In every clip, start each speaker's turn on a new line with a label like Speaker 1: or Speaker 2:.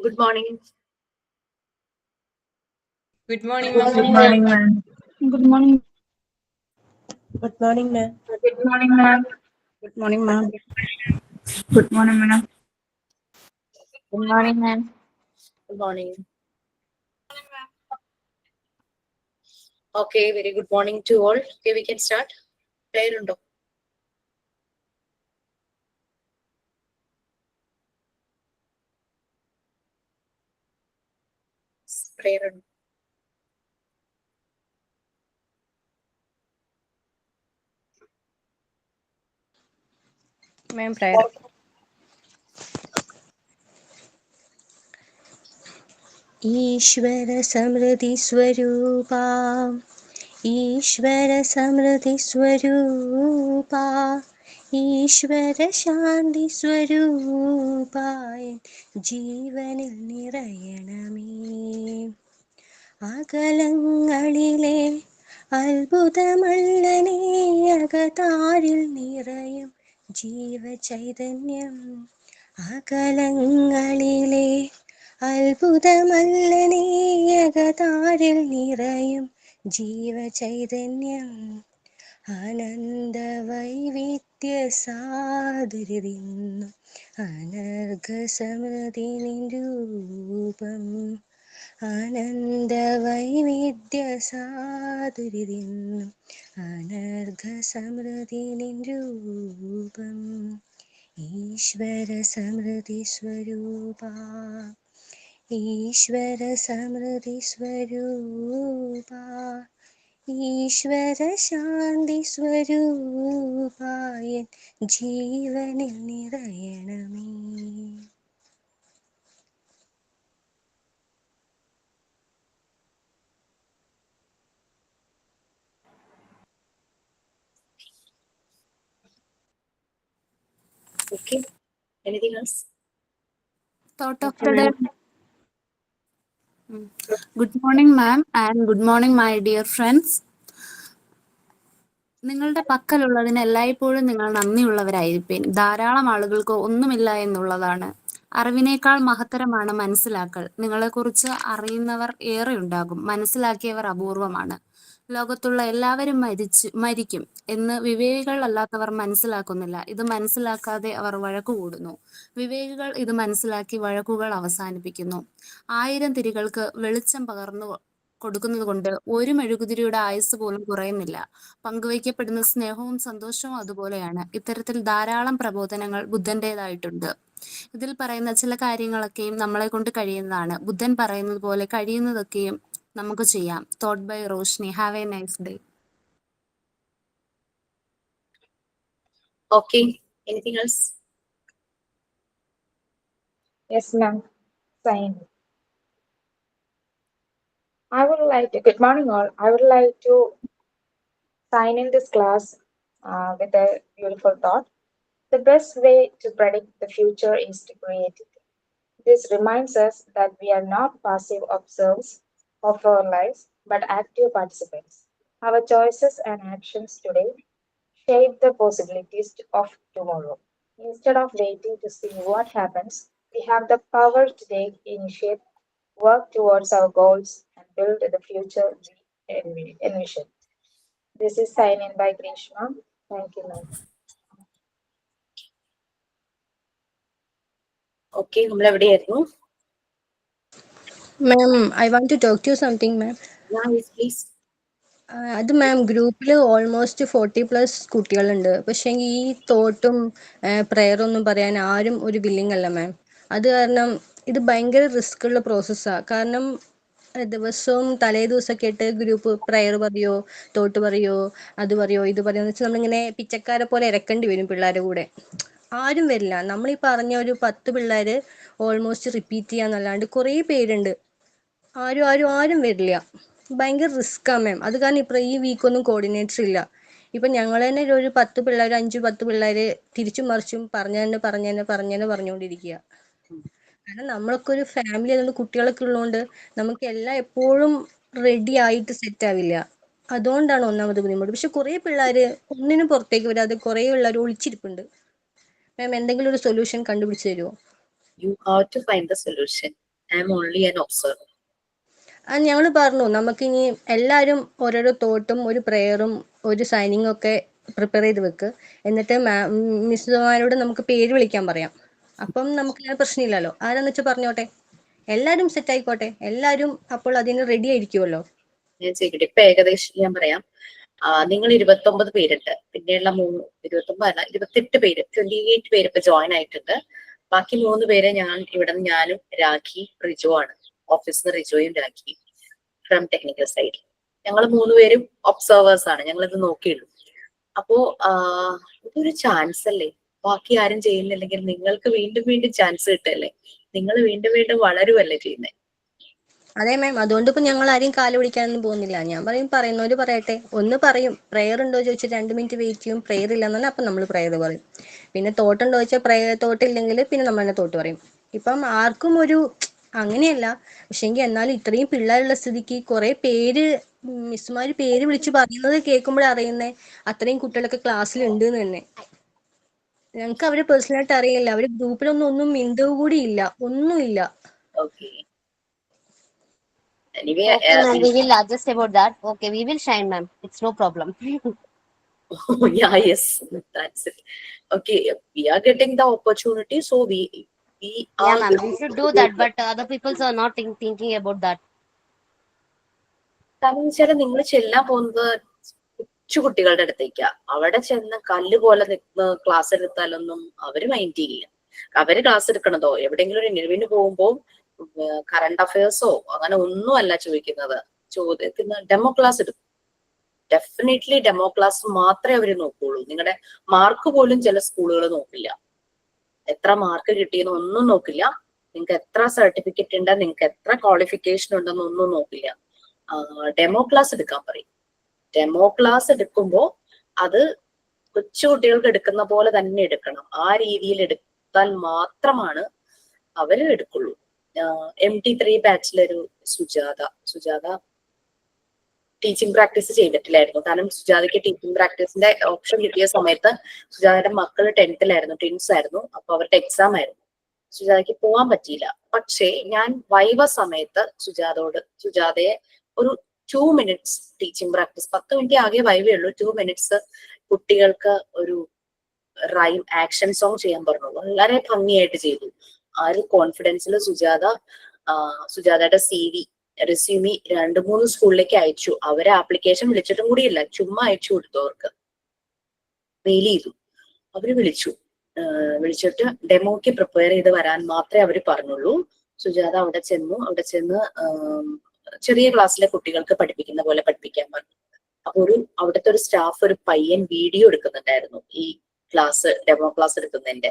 Speaker 1: Good morning.
Speaker 2: Good morning,
Speaker 1: Good
Speaker 2: ma'am.
Speaker 1: morning, ma'am.
Speaker 3: Good morning.
Speaker 4: Good morning, ma'am.
Speaker 1: Good morning, ma'am.
Speaker 4: Good morning, ma'am.
Speaker 1: Good morning, ma'am.
Speaker 3: Good morning, ma'am.
Speaker 1: Good morning. Okay, very good morning to all. Okay, we can start. Prayer undo. Prayer undo.
Speaker 4: Ma'am, prayer. ईश्वर समृद्धि स्वरूपा ईश्वर समृद्धि स्वरूपा ईश्वर शांति स्वरूपाय ജീവനിൽ നിറയണമേ അകലങ്ങളിലെ അത്ഭുതമല്ലനേ അകതാരിൽ നിറയും ജീവചൈതന്യം അകലങ്ങളിലെ അത്ഭുതമല്ലനേ അകതാരിൽ നിറയും ജീവചൈതന്യം അനന്ത വൈവിധ്യ സാദൃതിന്നു അനർഘ സമൃദ്ധി രൂപം അനന്ത വൈവിധ്യ സാദൃതിന്നു അനർഘ സമൃദ്ധി രൂപം ഈശ്വര സമൃദ്ധി സ്വരൂപ ഈശ്വര സമൃദ്ധി സ്വരൂപ ഈശ്വര ശാന്തി സ്വരൂപായ ജീവനിൽ നിറയണമേ.
Speaker 1: Okay. Anything else?
Speaker 3: Thought of the day. Good morning, ma'am, and good morning, my dear friends. നിങ്ങളുടെ പക്കലുള്ളതിന് എല്ലായ്പ്പോഴും നിങ്ങൾ നന്ദിയുള്ളവരായിരിക്കും. ധാരാളം ആളുകൾക്ക് ഒന്നുമില്ല എന്നുള്ളതാണ്. അറിവിനേക്കാൾ മഹത്തരമാണ് മനസ്സിലാക്കൽ. നിങ്ങളെക്കുറിച്ച് അറിയുന്നവർ ഏറെ ഉണ്ടാകും, മനസ്സിലാക്കിയവർ അപൂർവമാണ്. ലോകത്തുള്ള എല്ലാവരും മരിക്കും എന്ന് വിവേകികൾ അല്ലാത്തവർ മനസ്സിലാക്കുന്നില്ല. ഇത് മനസ്സിലാക്കാതെ അവർ വഴക്കുകൂടുന്നു. വിവേകികൾ ഇത് മനസ്സിലാക്കി വഴക്കുകൾ അവസാനിപ്പിക്കുന്നു. 1000 തിരികൾക്ക് വെളിച്ചം പകർന്നു കൊടുക്കുന്നത് കൊണ്ട് ഒരു മെഴുകുതിരിയുടെ ആയുസ് പോലും കുറയുന്നില്ല. പങ്കുവയ്ക്കപ്പെടുന്ന സ്നേഹവും സന്തോഷവും അതുപോലെയാണ്. ഇത്തരത്തിൽ ധാരാളം പ്രബോധനങ്ങൾ ബുദ്ധന്റേതായിട്ടുണ്ട്. ഇതിൽ പറയുന്ന ചില കാര്യങ്ങളൊക്കെയും നമ്മളെ കൊണ്ട് കഴിയുന്നതാണ്. ബുദ്ധൻ പറയുന്നത് പോലെ കഴിയുന്നതൊക്കെയും നമുക്ക് ചെയ്യാം. Thought by Roshni. Have a nice day.
Speaker 1: Okay. Anything else?
Speaker 5: Yes, ma'am. Fine. Good morning, all. I would like to sign in this class with a beautiful thought. The best way to predict the future is to create it. This reminds us that we are not passive observers of our lives, but active participants. Our choices and actions today shape the possibilities of tomorrow. Instead of waiting to see what happens, we have the power to take initiative, work towards our goals, and build the future we envision. This is signed in by Grishma. Thank you, ma'am.
Speaker 1: Okay. നമ്മൾ എവിടെയായിരുന്നു?
Speaker 4: Ma'am, I want to talk to you something, ma'am.
Speaker 1: Yeah, yes, please.
Speaker 4: അത് മാം ഗ്രൂപ്പിൽ almost 40+ കുട്ടികളുണ്ട്. പക്ഷേ ഈ തോട്ടും പ്രെയറൊന്നും പറയാൻ ആരും ഒരു വില്ലിങ് അല്ല മാം. അത് കാരണം ഇത് ഭയങ്കര റിസ്ക് ഉള്ള പ്രോസസ്സാണ്. കാരണം ദിവസവും തലേ ദിവസമൊക്കെ ഇട്ട് ഗ്രൂപ്പ് പ്രെയർ പറയോ തോട്ട് പറയോ അത് പറയോ ഇത് പറയോ എന്ന് വെച്ചാൽ നമ്മളിങ്ങനെ പിച്ചക്കാരെ പോലെ ഇറക്കേണ്ടി വരും പിള്ളേരുടെ കൂടെ. ആരും വരില്ല. നമ്മളീ പറഞ്ഞ ഒരു 10 പിള്ളേർ ഓൾമോസ്റ്റ് റിപ്പീറ്റ് ചെയ്യാന്നല്ലാണ്ട് കുറേ പേരുണ്ട്. ആരും വരില്ല. ഭയങ്കര റിസ്ക്കാണ് മാം. അത് കാരണം ഈ വീക്കൊന്നും കോർഡിനേറ്റർ ഇല്ല. ഇപ്പം ഞങ്ങൾ തന്നെ ഒരു 10 പിള്ളേർ 5-10 പിള്ളേർ തിരിച്ചും മറിച്ചും പറഞ്ഞുകൊണ്ടിരിക്കുക. കാരണം നമ്മളൊക്കെ ഒരു ഫാമിലി ആയതുകൊണ്ട് കുട്ടികളൊക്കെ ഉള്ളതുകൊണ്ട് നമുക്ക് എല്ലാം എപ്പോഴും റെഡി ആയിട്ട് സെറ്റ് ആവില്ല. അതുകൊണ്ടാണ് ഒന്നാമത് ബുദ്ധിമുട്ട്. പക്ഷെ കുറേ പിള്ളേർ ഒന്നിനും പുറത്തേക്ക് വരാതെ കുറേ പിള്ളേർ ഒളിച്ചിരിപ്പുണ്ട്. മാം എന്തെങ്കിലും ഒരു സൊല്യൂഷൻ കണ്ടുപിടിച്ച് തരുമോ?
Speaker 1: You have to find the solution. I am only an observer.
Speaker 4: ഞങ്ങൾ പറഞ്ഞു നമുക്കിനി എല്ലാവരും ഓരോരോ തോട്ടും ഒരു പ്രെയറും ഒരു സൈനിങ്ങും ഒക്കെ പ്രിപ്പയർ ചെയ്ത് വെക്ക്. എന്നിട്ട് മിസ്സുമാരോട് നമുക്ക് പേര് വിളിക്കാൻ പറയാം. അപ്പം നമുക്ക് പ്രശ്നമില്ലല്ലോ. ആരാന്ന് വെച്ചാൽ പറഞ്ഞോട്ടെ, എല്ലാവരും സെറ്റ് ആയിക്കോട്ടെ. എല്ലാവരും അപ്പോൾ അതിന് റെഡി ആയിരിക്കുമല്ലോ.
Speaker 1: ഞാൻ ചെയ്യട്ടെ. ഇപ്പൊ ഏകദേശം ഞാൻ പറയാം. നിങ്ങൾ 29 പേരുണ്ട്. പിന്നെയുള്ള 29 അല്ല 28 പേര്, 28 പേര് ഇപ്പൊ ജോയിൻ ആയിട്ടുണ്ട്. ബാക്കി 3 പേരെ ഇവിടെ നിന്ന് ഞാനും രാഖി റിജോ ആണ്. ഓഫീസിൽ നിന്ന് റിജോയും രാഖി ഫ്രം ടെക്നിക്കൽ സൈഡ്. ഞങ്ങൾ 3 പേരും ഒബ്സർവേഴ്സ് ആണ്. ഞങ്ങൾ ഇത് നോക്കിയുള്ളൂ. അപ്പോ ഇതൊരു ചാൻസ് അല്ലേ, ബാക്കി ആരും ചെയ്യുന്നില്ലെങ്കിൽ നിങ്ങൾക്ക് വീണ്ടും വീണ്ടും ചാൻസ് കിട്ടല്ലേ, നിങ്ങൾ വീണ്ടും വീണ്ടും വളരുവല്ലേ ചെയ്യുന്നത്.
Speaker 4: അതെ മാം, അതുകൊണ്ട് ഇപ്പൊ ഞങ്ങൾ ആരെയും കാല് പിടിക്കാനൊന്നും പോകുന്നില്ല. ഞാൻ പറയുന്നവര് പറയട്ടെ. ഒന്ന് പറയും പ്രെയർ ഉണ്ടോ ചോദിച്ചാൽ 2 മിനിറ്റ് വെയിറ്റ് ചെയ്യും. പ്രെയർ ഇല്ലെന്ന് പറഞ്ഞാൽ അപ്പൊ നമ്മൾ പ്രെയർ പറയും. പിന്നെ തോട്ടുണ്ടോ ചോദിച്ചാൽ തോട്ടില്ലെങ്കിൽ പിന്നെ നമ്മൾ തന്നെ തോട്ട് പറയും. ഇപ്പം ആർക്കും ഒരു അങ്ങനെയല്ല. പക്ഷെങ്കിൽ എന്നാലും ഇത്രയും പിള്ളേരുള്ള സ്ഥിതിക്ക് കുറെ പേര് മിസ്സുമാര് പേര് വിളിച്ച് പറയുന്നത് കേൾക്കുമ്പോഴേ അറിയുന്നേ അത്രയും കുട്ടികളൊക്കെ ക്ലാസ്സിൽ ഉണ്ട് എന്ന് തന്നെ. ഞങ്ങൾക്ക് അവരെ പേഴ്സണലായിട്ട് അറിയില്ല. അവര് ഗ്രൂപ്പിലൊന്നും ഒന്നും മിണ്ടുക കൂടി ഇല്ല, ഒന്നുമില്ല.
Speaker 1: Okay. Anyway,
Speaker 2: Okay, ma'am, we will adjust about that. Okay, we will shine, ma'am. It's no problem.
Speaker 1: oh, yeah, yes, that's it. Okay, we are getting the opportunity, so we
Speaker 2: Yeah,
Speaker 1: are.
Speaker 2: ma'am, we should do that, but other people are not thinking about that.
Speaker 1: കാരണം വെച്ചാൽ നിങ്ങൾ ചെല്ലാൻ പോകുന്നത് കൊച്ചു കുട്ടികളുടെ അടുത്തേക്കാ. അവിടെ ചെന്ന് കല്ല് പോലെ നിന്ന് ക്ലാസ് എടുത്താലൊന്നും അവര് മൈൻഡ് ചെയ്യില്ല. അവര് ക്ലാസ് എടുക്കണതോ എവിടെയെങ്കിലും ഒരു ഇന്റർവ്യൂവിന് പോകുമ്പോ കറണ്ട് അഫയേഴ്സോ അങ്ങനെ ഒന്നും അല്ല ചോദിക്കുന്നത്. ചോദ്യത്തിന് ഡെമോ ക്ലാസ് എടുക്കും. ഡെഫിനറ്റ്ലി ഡെമോ ക്ലാസ് മാത്രമേ അവര് നോക്കുള്ളൂ. നിങ്ങളുടെ മാർക്ക് പോലും ചില സ്കൂളുകൾ നോക്കില്ല. എത്ര മാർക്ക് കിട്ടിയെന്ന് ഒന്നും നോക്കില്ല. നിങ്ങൾക്ക് എത്ര സർട്ടിഫിക്കറ്റ് ഉണ്ട്, നിങ്ങൾക്ക് എത്ര ക്വാളിഫിക്കേഷൻ ഉണ്ടെന്ന് ഒന്നും നോക്കില്ല. ഡെമോ ക്ലാസ് എടുക്കാൻ പറയും. ഡെമോ ക്ലാസ് എടുക്കുമ്പോ അത് കൊച്ചു കുട്ടികൾക്ക് എടുക്കുന്ന പോലെ തന്നെ എടുക്കണം. ആ രീതിയിൽ എടുത്താൽ മാത്രമാണ് അവര് എടുക്കുള്ളൂ. MT3 ബാച്ചിലൊരു സുജാത ടീച്ചിങ് പ്രാക്ടീസ് ചെയ്തിട്ടില്ലായിരുന്നു. കാരണം സുജാതയ്ക്ക് ടീച്ചിങ് പ്രാക്ടീസിന്റെ ഓപ്ഷൻ കിട്ടിയ സമയത്ത് സുജാതയുടെ മക്കള് 10th ട്വിൻസ് ആയിരുന്നു. അപ്പൊ അവരുടെ എക്സാം ആയിരുന്നു. സുജാതയ്ക്ക് പോകാൻ പറ്റിയില്ല. പക്ഷേ ഞാൻ വൈവ സമയത്ത് സുജാതയെ ഒരു 2 minutes ടീച്ചിങ് പ്രാക്ടീസ്, 10 മിനിറ്റ് ആകെ വൈവേ ഉള്ളൂ. 2 minutes കുട്ടികൾക്ക് ഒരു റൈം ആക്ഷൻ സോങ് ചെയ്യാൻ പറഞ്ഞു. വളരെ ഭംഗിയായിട്ട് ചെയ്തു. ആ ഒരു കോൺഫിഡൻസിൽ സുജാതയുടെ റെസ്യൂമി 2-3 സ്കൂളിലേക്ക് അയച്ചു. അവരെ ആപ്ലിക്കേഷൻ വിളിച്ചിട്ടും കൂടിയില്ല, ചുമ്മാ അയച്ചു കൊടുത്തു. അവർക്ക് മെയിൽ ചെയ്തു. അവര് വിളിച്ചിട്ട് ഡെമോക്ക് പ്രിപ്പയർ ചെയ്ത് വരാൻ മാത്രമേ അവര് പറഞ്ഞുള്ളൂ. സുജാത അവിടെ ചെന്ന് ചെറിയ ക്ലാസ്സിലെ കുട്ടികൾക്ക് പഠിപ്പിക്കുന്ന പോലെ പഠിപ്പിക്കാൻ പറഞ്ഞു. അപ്പൊ അവിടുത്തെ ഒരു സ്റ്റാഫ് ഒരു പയ്യൻ വീഡിയോ എടുക്കുന്നുണ്ടായിരുന്നു ഈ ഡെമോ ക്ലാസ് എടുക്കുന്നതിന്റെ.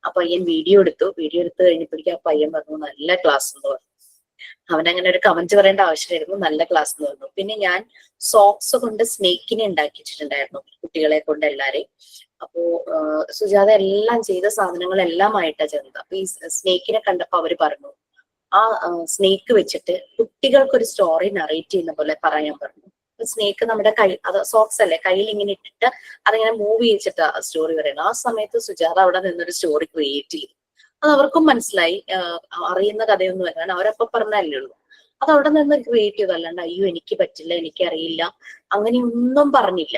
Speaker 1: ആ പയ്യൻ വീഡിയോ എടുത്ത് കഴിഞ്ഞപ്പോഴേക്കും ആ പയ്യൻ പറഞ്ഞു നല്ല ക്ലാസ് എന്ന് പറഞ്ഞു. അവനങ്ങനെ ഒരു കമന്റ് പറയേണ്ട ആവശ്യമായിരുന്നു, നല്ല ക്ലാസ് എന്ന് പറഞ്ഞു. പിന്നെ ഞാൻ സോക്സ് കൊണ്ട് സ്നേക്കിനെ ഉണ്ടാക്കിച്ചിട്ടുണ്ടായിരുന്നു കുട്ടികളെ കൊണ്ട് എല്ലാരെയും. അപ്പോ സുജാത എല്ലാം ചെയ്ത സാധനങ്ങളെല്ലാം ആയിട്ടാ ചെന്നത്. അപ്പൊ ഈ സ്നേക്കിനെ കണ്ടപ്പോ അവര് പറഞ്ഞു ആ സ്നേക്ക് വെച്ചിട്ട് കുട്ടികൾക്കൊരു സ്റ്റോറി നറേറ്റ് ചെയ്യുന്ന പോലെ പറയാൻ പറഞ്ഞു. സ്നേക്ക് നമ്മുടെ അത് സോക്സ് അല്ലേ, കയ്യിൽ ഇങ്ങനെ ഇട്ടിട്ട് അതിങ്ങനെ മൂവ് ചെയ്യിച്ചിട്ട് സ്റ്റോറി പറയുന്നത്. ആ സമയത്ത് സുജാത അവിടെ നിന്നൊരു സ്റ്റോറി ക്രിയേറ്റ് ചെയ്തു. അത് അവർക്കും മനസ്സിലായി. അറിയുന്ന കഥയൊന്നും അല്ല, കാരണം അവരപ്പൊ പറഞ്ഞല്ലേ ഉള്ളൂ. അത് അവിടെ നിന്ന് ക്രിയേറ്റ് ചെയ്തു. അല്ലാണ്ട് അയ്യോ എനിക്ക് പറ്റില്ല, എനിക്കറിയില്ല, അങ്ങനെയൊന്നും പറഞ്ഞില്ല.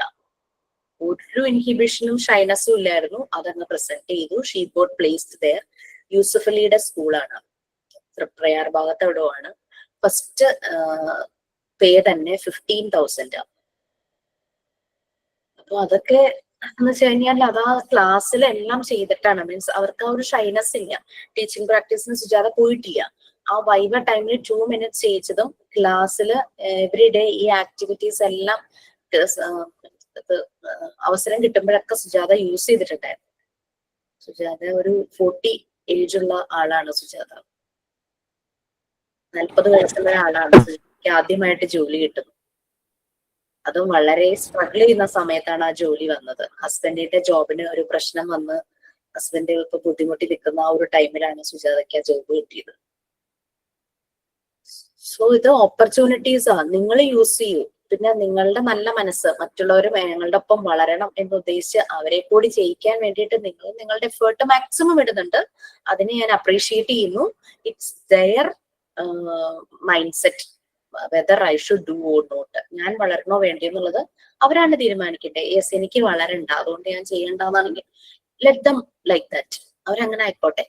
Speaker 1: ഒരു ഇൻഹിബിഷനും ഷൈനസും ഇല്ലായിരുന്നു. അതങ്ങ് പ്രസന്റ് ചെയ്തു. She got placed there. Yusuf അലിയുടെ സ്കൂളാണ്, പ്രയാർ ഭാഗത്ത് എവിടെയോ ആണ്. ഫസ്റ്റ് പേ തന്നെ 15,000. അപ്പൊ അതൊക്കെ എന്ന് വെച്ച് കഴിഞ്ഞാൽ അതാ ക്ലാസ്സിലെല്ലാം ചെയ്തിട്ടാണ്. മീൻസ് അവർക്ക് ആ ഒരു ഷൈനസ് ഇല്ല. ടീച്ചിങ് പ്രാക്ടീസിന് സുജാത പോയിട്ടില്ല. ആ വൈവ ടൈമിൽ 2 minutes ചെയ്യിച്ചതും ക്ലാസ്സിൽ എവറിഡേ ഈ ആക്ടിവിറ്റീസ് എല്ലാം അവസരം കിട്ടുമ്പോഴൊക്കെ സുജാത യൂസ് ചെയ്തിട്ടുണ്ടായിരുന്നു. സുജാത ഒരു 40 ഏജ് ഉള്ള ആളാണ്. സുജാത 40 വയസ്സുള്ള ആളാണ്. ആദ്യമായിട്ട് ജോലി കിട്ടുന്നു. അതും വളരെ സ്ട്രഗിൾ ചെയ്യുന്ന സമയത്താണ് ആ ജോലി വന്നത്. ഹസ്ബൻഡിന്റെ ജോബിന് ഒരു പ്രശ്നം വന്ന് ഹസ്ബൻഡ് ഇപ്പൊ ബുദ്ധിമുട്ടി നിൽക്കുന്ന ആ ഒരു ടൈമിലാണ് സുജാതയ്ക്ക് ആ ജോബ് കിട്ടിയത്. സോ ഇത് ഓപ്പർച്യൂണിറ്റീസ് ആണ്, നിങ്ങൾ യൂസ് ചെയ്യൂ. പിന്നെ നിങ്ങളുടെ നല്ല മനസ്സ്, മറ്റുള്ളവർ ഞങ്ങളുടെ ഒപ്പം വളരണം എന്ന് ഉദ്ദേശിച്ച് അവരെ കൂടി ചെയ്യിക്കാൻ വേണ്ടിയിട്ട് നിങ്ങൾ നിങ്ങളുടെ എഫേർട്ട് മാക്സിമം ഇടുന്നുണ്ട്. അതിനെ ഞാൻ അപ്രീഷിയേറ്റ് ചെയ്യുന്നു. It's their mindset, whether I should do or not. ഞാൻ വളരണോ വേണ്ടയോ എന്നുള്ളത് അവരാണ് തീരുമാനിക്കട്ടെ. യെസ്, എനിക്ക് വളരണ്ട, അതുകൊണ്ട് ഞാൻ ചെയ്യണ്ടെന്നാണെങ്കിൽ ലെറ്റ് ദം ലൈക്ക് ദാറ്റ്. അവരങ്ങനെ ആയിക്കോട്ടെ.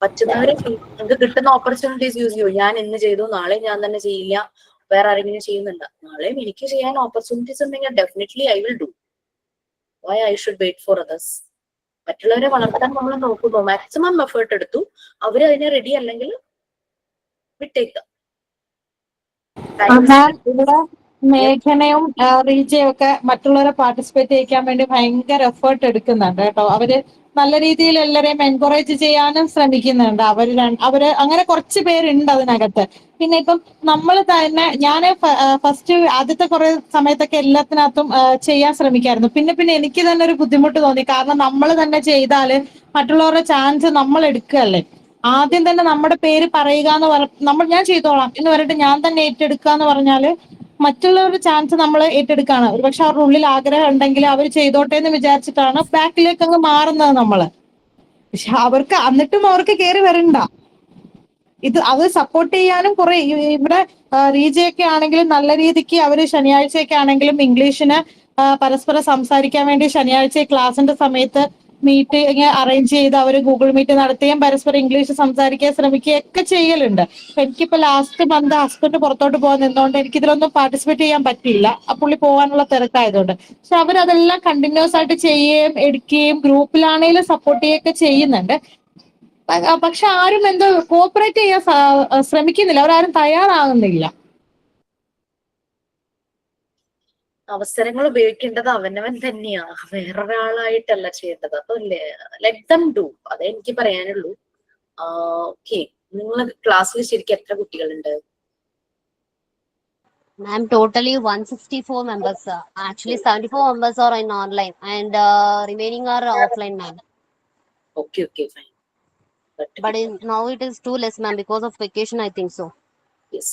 Speaker 1: പറ്റുന്നവരെ നിങ്ങൾക്ക് കിട്ടുന്ന ഓപ്പർച്യൂണിറ്റീസ് യൂസ് ചെയ്യൂ. ഞാൻ ഇന്ന് ചെയ്തു, നാളെ ഞാൻ തന്നെ ചെയ്യില്ല, വേറെ ആരെങ്കിലും ചെയ്യുന്നുണ്ട്. നാളെയും എനിക്ക് ചെയ്യാൻ ഓപ്പർച്യൂണിറ്റീസ് ഉണ്ടെങ്കിൽ definitely I will do. Why I should wait for others? മറ്റുള്ളവരെ വളർത്താൻ നമ്മൾ നോക്കുന്നു, മാക്സിമം എഫേർട്ട് എടുത്തു, അവര് അതിനെ റെഡി അല്ലെങ്കിൽ വിട്ടേക്കാം.
Speaker 6: മാം, ഇവിടെ മേഘനയും റീജയും ഒക്കെ മറ്റുള്ളവരെ പാർട്ടിസിപ്പേറ്റ് ചെയ്യിക്കാൻ വേണ്ടി ഭയങ്കര എഫേർട്ട് എടുക്കുന്നുണ്ട് കേട്ടോ. അവര് നല്ല രീതിയിൽ എല്ലാരെയും എൻകറേജ് ചെയ്യാനും ശ്രമിക്കുന്നുണ്ട്. അവര് അങ്ങനെ കുറച്ച് പേരുണ്ട് അതിനകത്ത്. പിന്നെ ഇപ്പം നമ്മൾ തന്നെ, ഞാൻ ഫസ്റ്റ് ആദ്യത്തെ കുറെ സമയത്തൊക്കെ എല്ലാത്തിനകത്തും ചെയ്യാൻ ശ്രമിക്കായിരുന്നു. പിന്നെ എനിക്ക് തന്നെ ഒരു ബുദ്ധിമുട്ട് തോന്നി. കാരണം നമ്മൾ തന്നെ ചെയ്താല് മറ്റുള്ളവരുടെ ചാൻസ് നമ്മൾ എടുക്കുകയല്ലേ. ആദ്യം തന്നെ നമ്മുടെ പേര് പറയുക എന്ന് ഞാൻ ചെയ്തോളാം എന്ന് പറഞ്ഞിട്ട് ഞാൻ തന്നെ ഏറ്റെടുക്കുക എന്ന് പറഞ്ഞാല് മറ്റുള്ളവരുടെ ചാൻസ് നമ്മൾ ഏറ്റെടുക്കാണ്. ഒരുപക്ഷെ അവരുടെ ഉള്ളിൽ ആഗ്രഹം ഉണ്ടെങ്കിൽ അവർ ചെയ്തോട്ടെ എന്ന് വിചാരിച്ചിട്ടാണ് ബാക്കിലേക്ക് അങ്ങ് മാറുന്നത് നമ്മള്. പക്ഷെ എന്നിട്ടും അവർക്ക് കയറി വരണ്ട. അത് സപ്പോർട്ട് ചെയ്യാനും കുറെ ഇവിടെ റീജയൊക്കെ ആണെങ്കിലും നല്ല രീതിക്ക് അവര് ശനിയാഴ്ചയൊക്കെ ആണെങ്കിലും ഇംഗ്ലീഷിന് പരസ്പരം സംസാരിക്കാൻ വേണ്ടി ശനിയാഴ്ച ക്ലാസിന്റെ സമയത്ത് മീറ്റിംഗ് അറേഞ്ച് ചെയ്ത് അവര് ഗൂഗിൾ മീറ്റ് നടത്തുകയും പരസ്പരം ഇംഗ്ലീഷ് സംസാരിക്കാൻ ശ്രമിക്കുകയൊക്കെ ചെയ്യലുണ്ട്. എനിക്കിപ്പോ ലാസ്റ്റ് മന്ത് ഹസ്ബൻഡ് പുറത്തോട്ട് പോകാൻ നിന്നുകൊണ്ട് എനിക്ക് ഇതിലൊന്നും പാർട്ടിസിപ്പേറ്റ് ചെയ്യാൻ പറ്റിയില്ല, പുള്ളി പോകാനുള്ള തിരക്കായതുകൊണ്ട്. പക്ഷെ അവരതെല്ലാം കണ്ടിന്യൂസ് ആയിട്ട് ചെയ്യുകയും എടുക്കുകയും ഗ്രൂപ്പിലാണെങ്കിലും സപ്പോർട്ട് ചെയ്യുകയൊക്കെ ചെയ്യുന്നുണ്ട്. പക്ഷെ ആരും എന്തോ കോപ്പറേറ്റ് ചെയ്യാൻ ശ്രമിക്കുന്നില്ല, അവരാരും തയ്യാറാകുന്നില്ല.
Speaker 1: അവസരങ്ങൾ ഉപയോഗിക്കേണ്ടത് അവനവൻ തന്നെയാ, വേറൊരാളായിട്ടല്ല ചെയ്യേണ്ടത്. അപ്പൊ ലെറ്റ് ദം ഡു, അതേ എനിക്ക് പറയാനുള്ളൂ. ഓക്കെ, നിങ്ങൾ ക്ലാസ്സിൽ ശരിക്കും എത്ര കുട്ടികളുണ്ട്?
Speaker 2: Ma'am, totally 164 members. Actually, 74 members are in online and remaining are offline, ma'am.
Speaker 1: Okay, fine.
Speaker 2: But now it is too less, ma'am, because of vacation, I think so.
Speaker 1: Yes.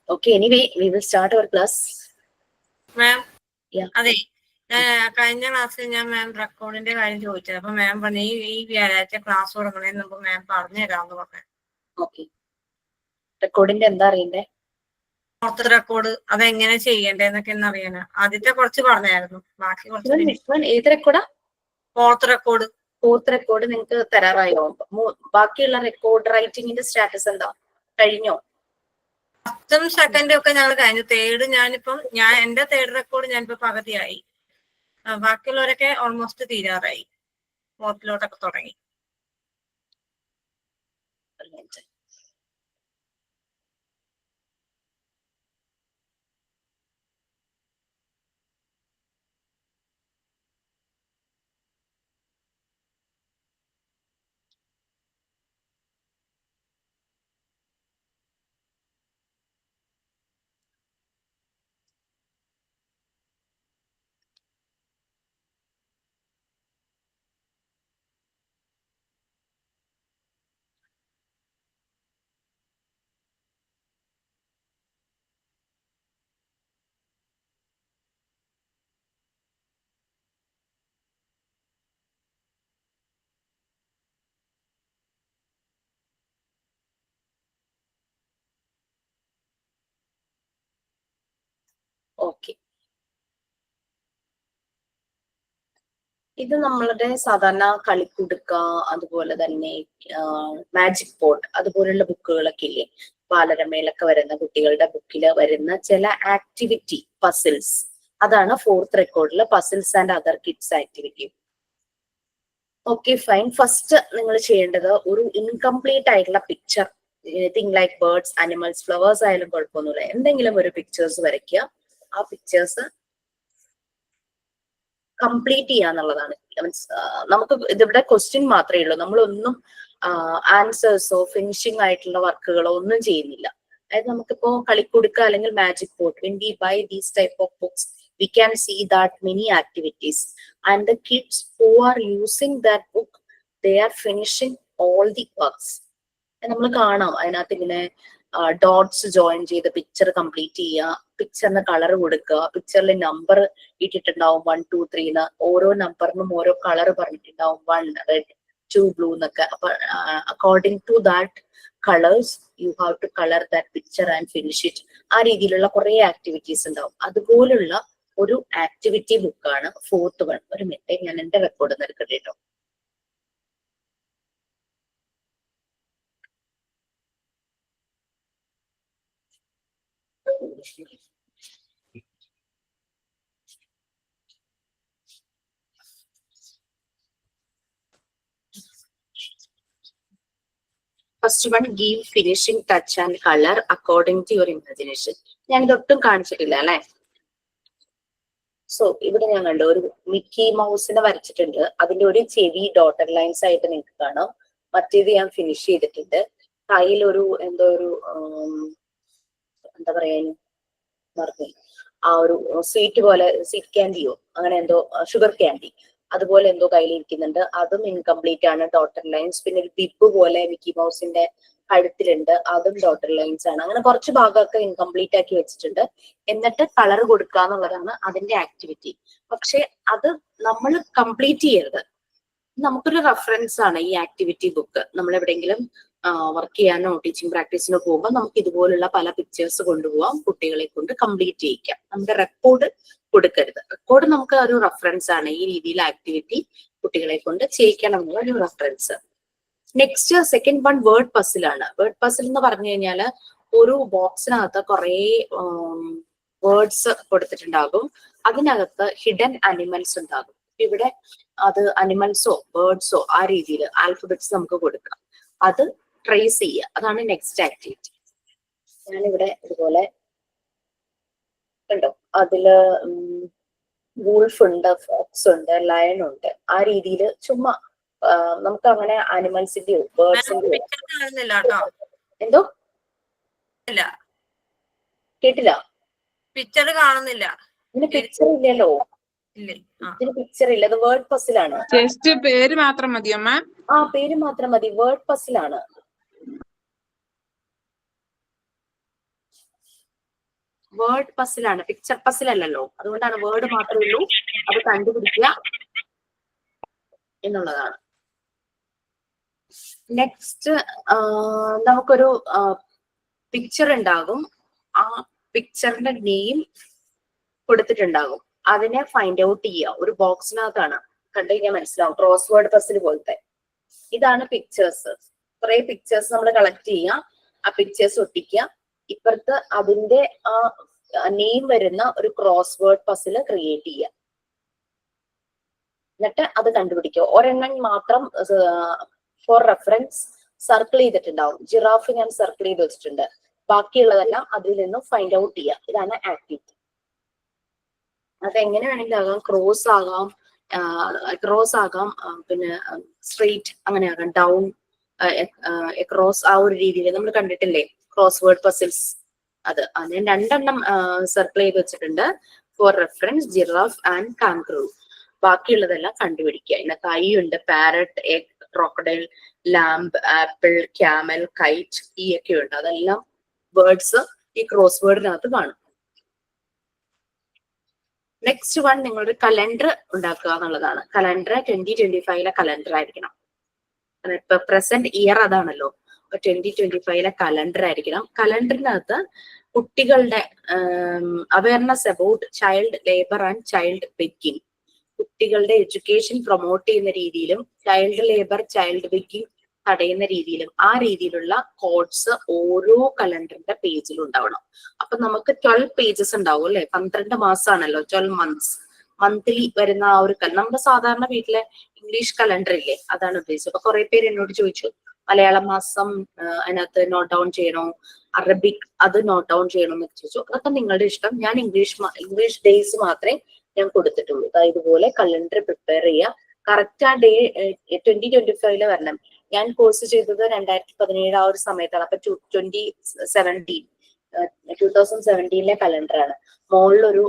Speaker 1: Okay, anyway, we will start our class.
Speaker 7: Ma'am,
Speaker 1: Yeah.
Speaker 7: അതെ, കഴിഞ്ഞ ക്ലാസ്സിൽ ഞാൻ മാം റെക്കോർഡിന്റെ കാര്യം ചോദിച്ചത്. അപ്പൊ മാം പറഞ്ഞു ഈ വ്യാഴാഴ്ച ക്ലാസ് തുടങ്ങണേന്ന് മുമ്പ് മാം പറഞ്ഞു തരാമെന്ന് പറഞ്ഞു.
Speaker 1: ഓക്കെ, റെക്കോർഡിന്റെ എന്താ അറിയണ്ടേ?
Speaker 7: പുറത്ത് റെക്കോർഡ് അതെങ്ങനെ ചെയ്യണ്ടേന്നൊക്കെ എന്ന് അറിയാനാ. ആദ്യത്തെ കുറച്ച് പറഞ്ഞായിരുന്നു, ബാക്കി കുറച്ച്
Speaker 1: ഏത് റെക്കോർഡാ?
Speaker 7: Fourth record.
Speaker 1: ഫോർത്ത് റെക്കോർഡ് നിങ്ങൾക്ക് തരാറായോ? ബാക്കിയുള്ള റെക്കോർഡ് റൈറ്റിംഗിന്റെ സ്റ്റാറ്റസ് എന്താ? കഴിഞ്ഞോ?
Speaker 7: ഫസ്റ്റും സെക്കൻഡും ഒക്കെ ഞങ്ങൾ കഴിഞ്ഞു. എന്റെ തേർഡ് റെക്കോർഡ് ഞാനിപ്പോ പകുതിയായി. ബാക്കിയുള്ളവരൊക്കെ ഓൾമോസ്റ്റ് തീരാറായി, ഫോർത്തിലോട്ടൊക്കെ തുടങ്ങി.
Speaker 1: ഓക്കെ, ഇത് നമ്മളുടെ സാധാരണ കളിക്കുടുക്ക, അതുപോലെ തന്നെ മാജിക് പോട്ട്, അതുപോലുള്ള ബുക്കുകളൊക്കെ ഇല്ലേ, ബാലരമയിലൊക്കെ വരുന്ന കുട്ടികളുടെ ബുക്കിൽ വരുന്ന ചില ആക്ടിവിറ്റി പസിൽസ്, അതാണ് ഫോർത്ത് റെക്കോർഡിൽ puzzles and other kids activity. Okay, fine. First നിങ്ങൾ ചെയ്യേണ്ടത് ഒരു ഇൻകംപ്ലീറ്റ് ആയിട്ടുള്ള picture, anything like birds, animals, flowers ആയാലും കുഴപ്പമൊന്നുമില്ല, എന്തെങ്കിലും ഒരു പിക്ചേഴ്സ് വരയ്ക്കുക. ആ പിക്ചേഴ്സ് കംപ്ലീറ്റ് ചെയ്യാന്നുള്ളതാണ്. മീൻസ് നമുക്ക് ഇതിവിടെ ക്വസ്റ്റ്യൻ മാത്രമേ ഉള്ളൂ, നമ്മളൊന്നും ആൻസേഴ്സോ ഫിനിഷിംഗ് ആയിട്ടുള്ള വർക്കുകളോ ഒന്നും ചെയ്യുന്നില്ല. അതായത് നമുക്കിപ്പോ കളിക്കുടുക്ക അല്ലെങ്കിൽ magic pot, when we buy these type of books we can see that many activities and the kids who are using that book they are finishing all the works. നമ്മൾ കാണാം അതിനകത്ത് ഇങ്ങനെ ഡോട്ട്സ് ജോയിൻ ചെയ്ത് picture complete ചെയ്യുക, പിക്ചറിന് colour കൊടുക്കുക, പിക്ചറിൽ number ഇട്ടിട്ടുണ്ടാവും 1 2 3 ഓരോ നമ്പറിനും ഓരോ കളർ പറഞ്ഞിട്ടുണ്ടാവും. 1 റെഡ്, ടു ബ്ലൂ എന്നൊക്കെ. അപ്പൊ according to that colours you have to colour that picture and finish it. ആ രീതിയിലുള്ള കുറെ ആക്ടിവിറ്റീസ് ഉണ്ടാവും. അതുപോലുള്ള ഒരു ആക്ടിവിറ്റി ബുക്കാണ് 4th വൺ. ഒരു മിനിറ്റ്, ഞാൻ എന്റെ റെക്കോർഡ് എടുക്കട്ടെ കേട്ടോ. First one, give finishing touch and colour according to your imagination. ഞാൻ ഇതൊട്ടും കാണിച്ചിട്ടില്ല അല്ലെ. സോ ഇവിടെ ഞാൻ കണ്ടു ഒരു മിക്കി മൗസിനെ വരച്ചിട്ടുണ്ട്. അതിന്റെ ഒരു ചെവി ഡോട്ടർ ലൈൻസ് ആയിട്ട് നിങ്ങൾക്ക് കാണാം. മറ്റേത് ഞാൻ ഫിനിഷ് ചെയ്തിട്ടുണ്ട്. കയ്യിലൊരു എന്തോ ഒരു എന്താ പറയാ മറന്നു, ആ ഒരു സ്വീറ്റ് പോലെ, സ്വീറ്റ് ക്യാൻഡിയോ അങ്ങനെ എന്തോ, ഷുഗർ ക്യാൻഡി അതുപോലെ എന്തോ കയ്യിലിരിക്കുന്നുണ്ട്. അതും ഇൻകംപ്ലീറ്റ് ആണ്, ഡോട്ടർ ലൈൻസ്. പിന്നെ ഒരു ബിബ് പോലെ മിക്കി മൗസിന്റെ കഴുത്തിലുണ്ട്, അതും ഡോട്ടർ ലൈൻസ് ആണ്. അങ്ങനെ കുറച്ച് ഭാഗമൊക്കെ ഇൻകംപ്ലീറ്റ് ആക്കി വെച്ചിട്ടുണ്ട്. എന്നിട്ട് കളർ കൊടുക്കുക എന്നുള്ളതാണ് അതിന്റെ ആക്ടിവിറ്റി. പക്ഷെ അത് നമ്മൾ കംപ്ലീറ്റ് ചെയ്യരുത്. നമുക്കൊരു റെഫറൻസ് ആണ് ഈ ആക്ടിവിറ്റി ബുക്ക്. നമ്മൾ എവിടെയെങ്കിലും വർക്ക് ചെയ്യാനോ ടീച്ചിങ് പ്രാക്ടീസിനോ പോകുമ്പോൾ നമുക്ക് ഇതുപോലുള്ള പല പിക്ചേഴ്സ് കൊണ്ടുപോകാം, കുട്ടികളെ കൊണ്ട് കംപ്ലീറ്റ് ചെയ്യിക്കാം. നമ്മുടെ റെക്കോർഡ് കൊടുക്കരുത്. റെക്കോർഡ് നമുക്ക് ഒരു റെഫറൻസ് ആണ്. ഈ രീതിയിൽ ആക്ടിവിറ്റി കുട്ടികളെ കൊണ്ട് ചെയ്യിക്കണം എന്നുള്ള ഒരു reference. Next second one word puzzle ആണ്. വേർഡ് പസിൽ എന്ന് പറഞ്ഞു കഴിഞ്ഞാൽ ഒരു ബോക്സിനകത്ത് കുറെ വേർഡ്സ് കൊടുത്തിട്ടുണ്ടാകും. അതിനകത്ത് ഹിഡൻ അനിമൽസ് ഉണ്ടാകും. ഇവിടെ അത് അനിമൽസോ ബേർഡ്സോ ആ രീതിയിൽ ആൽഫബറ്റ്സ് നമുക്ക് കൊടുക്കാം. അത് ട്രേസ് ചെയ്യുക. അതാണ് നെക്സ്റ്റ് ആക്ടിവിറ്റി. ഞാനിവിടെ ഇതുപോലെ കണ്ടോ, അതില് വൂൾഫ് ഉണ്ട്, ഫോക്സ് ഉണ്ട്, ലയൺ ഉണ്ട്. ആ രീതിയിൽ ചുമ്മാ നമുക്ക് അങ്ങനെ അനിമൽസിന്റെയോ ബേർഡ്സിന്റെയോ എന്തോ കേട്ടില്ല.
Speaker 7: പിക്ചർ കാണുന്നില്ല.
Speaker 1: ഇതിന് പിക്ചർ ഇല്ലല്ലോ. ഇതിന് പിക്ചർ ഇല്ല. അത് വേർഡ് പസിലാണ്.
Speaker 8: ജസ്റ്റ് പേര് മാത്രം മതിയോ മാം?
Speaker 1: ആ, പേര് മാത്രം മതി. വേർഡ് പസിലാണ്. വേർഡ് പസിലാണ്, പിക്ചർ പസിൽ അല്ലല്ലോ. അതുകൊണ്ടാണ് വേർഡ് മാത്രമേ ഉള്ളൂ. അത് കണ്ടുപിടിക്കുക എന്നുള്ളതാണ്. നെക്സ്റ്റ് നമുക്കൊരു പിക്ചർ ഉണ്ടാകും. ആ പിക്ചറിന്റെ നെയിം കൊടുത്തിട്ടുണ്ടാകും. അതിനെ ഫൈൻഡ് ഔട്ട് ചെയ്യുക. ഒരു ബോക്സിനകത്താണ്. കണ്ടു കഴിഞ്ഞാൽ മനസ്സിലാവും. ക്രോസ് വേർഡ് പസിൽ പോലത്തെ. ഇതാണ് പിക്ചേഴ്സ്. കുറെ പിക്ചേഴ്സ് നമ്മൾ കളക്ട് ചെയ്യുക. ആ പിക്ചേഴ്സ് ഒട്ടിക്കുക. ഇപ്പുറത്ത് അതിന്റെ ആ നെയിം വരുന്ന ഒരു ക്രോസ് വേർഡ് പസിൽ ക്രിയേറ്റ് ചെയ്യുക. എന്നിട്ട് അത് കണ്ടുപിടിക്കുക. ഒരെണ്ണം മാത്രം ഫോർ റെഫറൻസ് സർക്കിൾ ചെയ്തിട്ടുണ്ടാവും. ജിറാഫ് ഞാൻ സർക്കിൾ ചെയ്ത് വെച്ചിട്ടുണ്ട്. ബാക്കിയുള്ളതെല്ലാം അതിൽ നിന്നും ഫൈൻഡ് ഔട്ട് ചെയ്യുക. ഇതാണ് ആക്ടിവിറ്റി. അത് എങ്ങനെ വേണമെങ്കിലും ആകാം. ക്രോസ് ആകാം, പിന്നെ സ്ട്രെയിറ്റ് അങ്ങനെ ആകാം, ഡൗൺ, ക്രോസ്. ആ ഒരു രീതിയിൽ നമ്മൾ കണ്ടിട്ടില്ലേ ക്രോസ് വേർഡ് പസിൽസ്. അത് ഞാൻ 2 എണ്ണം സർക്കിൾ ചെയ്ത് വെച്ചിട്ടുണ്ട്. For reference giraffe and kangaroo. ബാക്കിയുള്ളതെല്ലാം കണ്ടുപിടിക്കുക. ഇന്ന കൈയുണ്ട്, parrot, egg, crocodile, lamb, apple, camel, kite, ഈ ഒക്കെ ഉണ്ട്. അതെല്ലാം വേർഡ്സ് ഈ ക്രോസ് വേർഡിനകത്ത് കാണും. നെക്സ്റ്റ് വൺ, നിങ്ങളൊരു കലണ്ടർ ഉണ്ടാക്കുക എന്നുള്ളതാണ്. കലണ്ടർ 2025 കലണ്ടർ ആയിരിക്കണം. ഇപ്പൊ പ്രസന്റ് ഇയർ അതാണല്ലോ. 2025 കലണ്ടർ ആയിരിക്കണം. കലണ്ടറിനകത്ത് കുട്ടികളുടെ awareness about child labour and child begging, കുട്ടികളുടെ എഡ്യൂക്കേഷൻ പ്രൊമോട്ട് ചെയ്യുന്ന രീതിയിലും ചൈൽഡ് ലേബർ, ചൈൽഡ് ബെഗ്ഗിങ് തടയുന്ന രീതിയിലും ആ രീതിയിലുള്ള കോഡ്സ് ഓരോ കലണ്ടറിന്റെ പേജിലും ഉണ്ടാവണം. അപ്പൊ നമുക്ക് 12 പേജസ് ഉണ്ടാവും അല്ലെ. 12 മാസമാണല്ലോ, 12 മന്ത്സ്. മന്ത്ലി വരുന്ന ആ ഒരു നമ്മുടെ സാധാരണ വീട്ടിലെ ഇംഗ്ലീഷ് കലണ്ടർ ഇല്ലേ, അതാണ് ഉദ്ദേശിച്ചത്. അപ്പൊ കുറെ പേര് എന്നോട് ചോദിച്ചു മലയാളം മാസം അതിനകത്ത് നോട്ട് ഡൗൺ ചെയ്യണോ, അറബിക് അത് നോട്ട് ഡൗൺ ചെയ്യണോ എന്ന് ചോദിച്ചു. അതൊക്കെ നിങ്ങളുടെ ഇഷ്ടം. ഞാൻ ഇംഗ്ലീഷ് ഡേയ്സ് മാത്രമേ ഞാൻ കൊടുത്തിട്ടുള്ളൂ. ഇതുപോലെ കലണ്ടർ പ്രിപ്പയർ ചെയ്യുക. കറക്റ്റ് ആ ഡേ 2025 വരണം. ഞാൻ കോഴ്സ് ചെയ്തത് 2017 ആ ഒരു സമയത്താണ്. അപ്പൊ 2017 കലണ്ടറാണ്. മുകളിലൊരു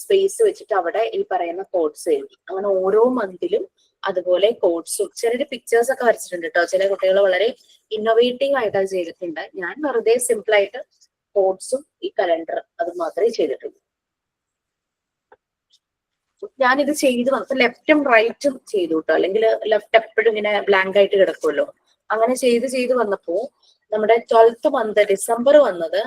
Speaker 1: സ്പേസ് വെച്ചിട്ട് അവിടെ ഈ പറയുന്ന കോഡ്സ് എഴുതി. അങ്ങനെ ഓരോ മന്തിലും അതുപോലെ കോഡ്സും ചിലര് പിക്ചേഴ്സ് ഒക്കെ വരച്ചിട്ടുണ്ട് കേട്ടോ. ചില കുട്ടികൾ വളരെ ഇന്നോവേറ്റീവ് ആയിട്ട് അത് ചെയ്തിട്ടുണ്ട്. ഞാൻ വെറുതെ സിമ്പിൾ ആയിട്ട് കോഡ്സും ഈ കലണ്ടർ അത് മാത്രമേ ചെയ്തിട്ടുള്ളൂ. ഞാനിത് ചെയ്ത് വന്നപ്പോ ലെഫ്റ്റും റൈറ്റും ചെയ്തു കേട്ടോ, അല്ലെങ്കിൽ ലെഫ്റ്റ് എപ്പോഴും ഇങ്ങനെ ബ്ലാങ്ക് ആയിട്ട് കിടക്കുമല്ലോ. അങ്ങനെ ചെയ്ത് വന്നപ്പോ നമ്മുടെ 12th month ഡിസംബർ വന്നത്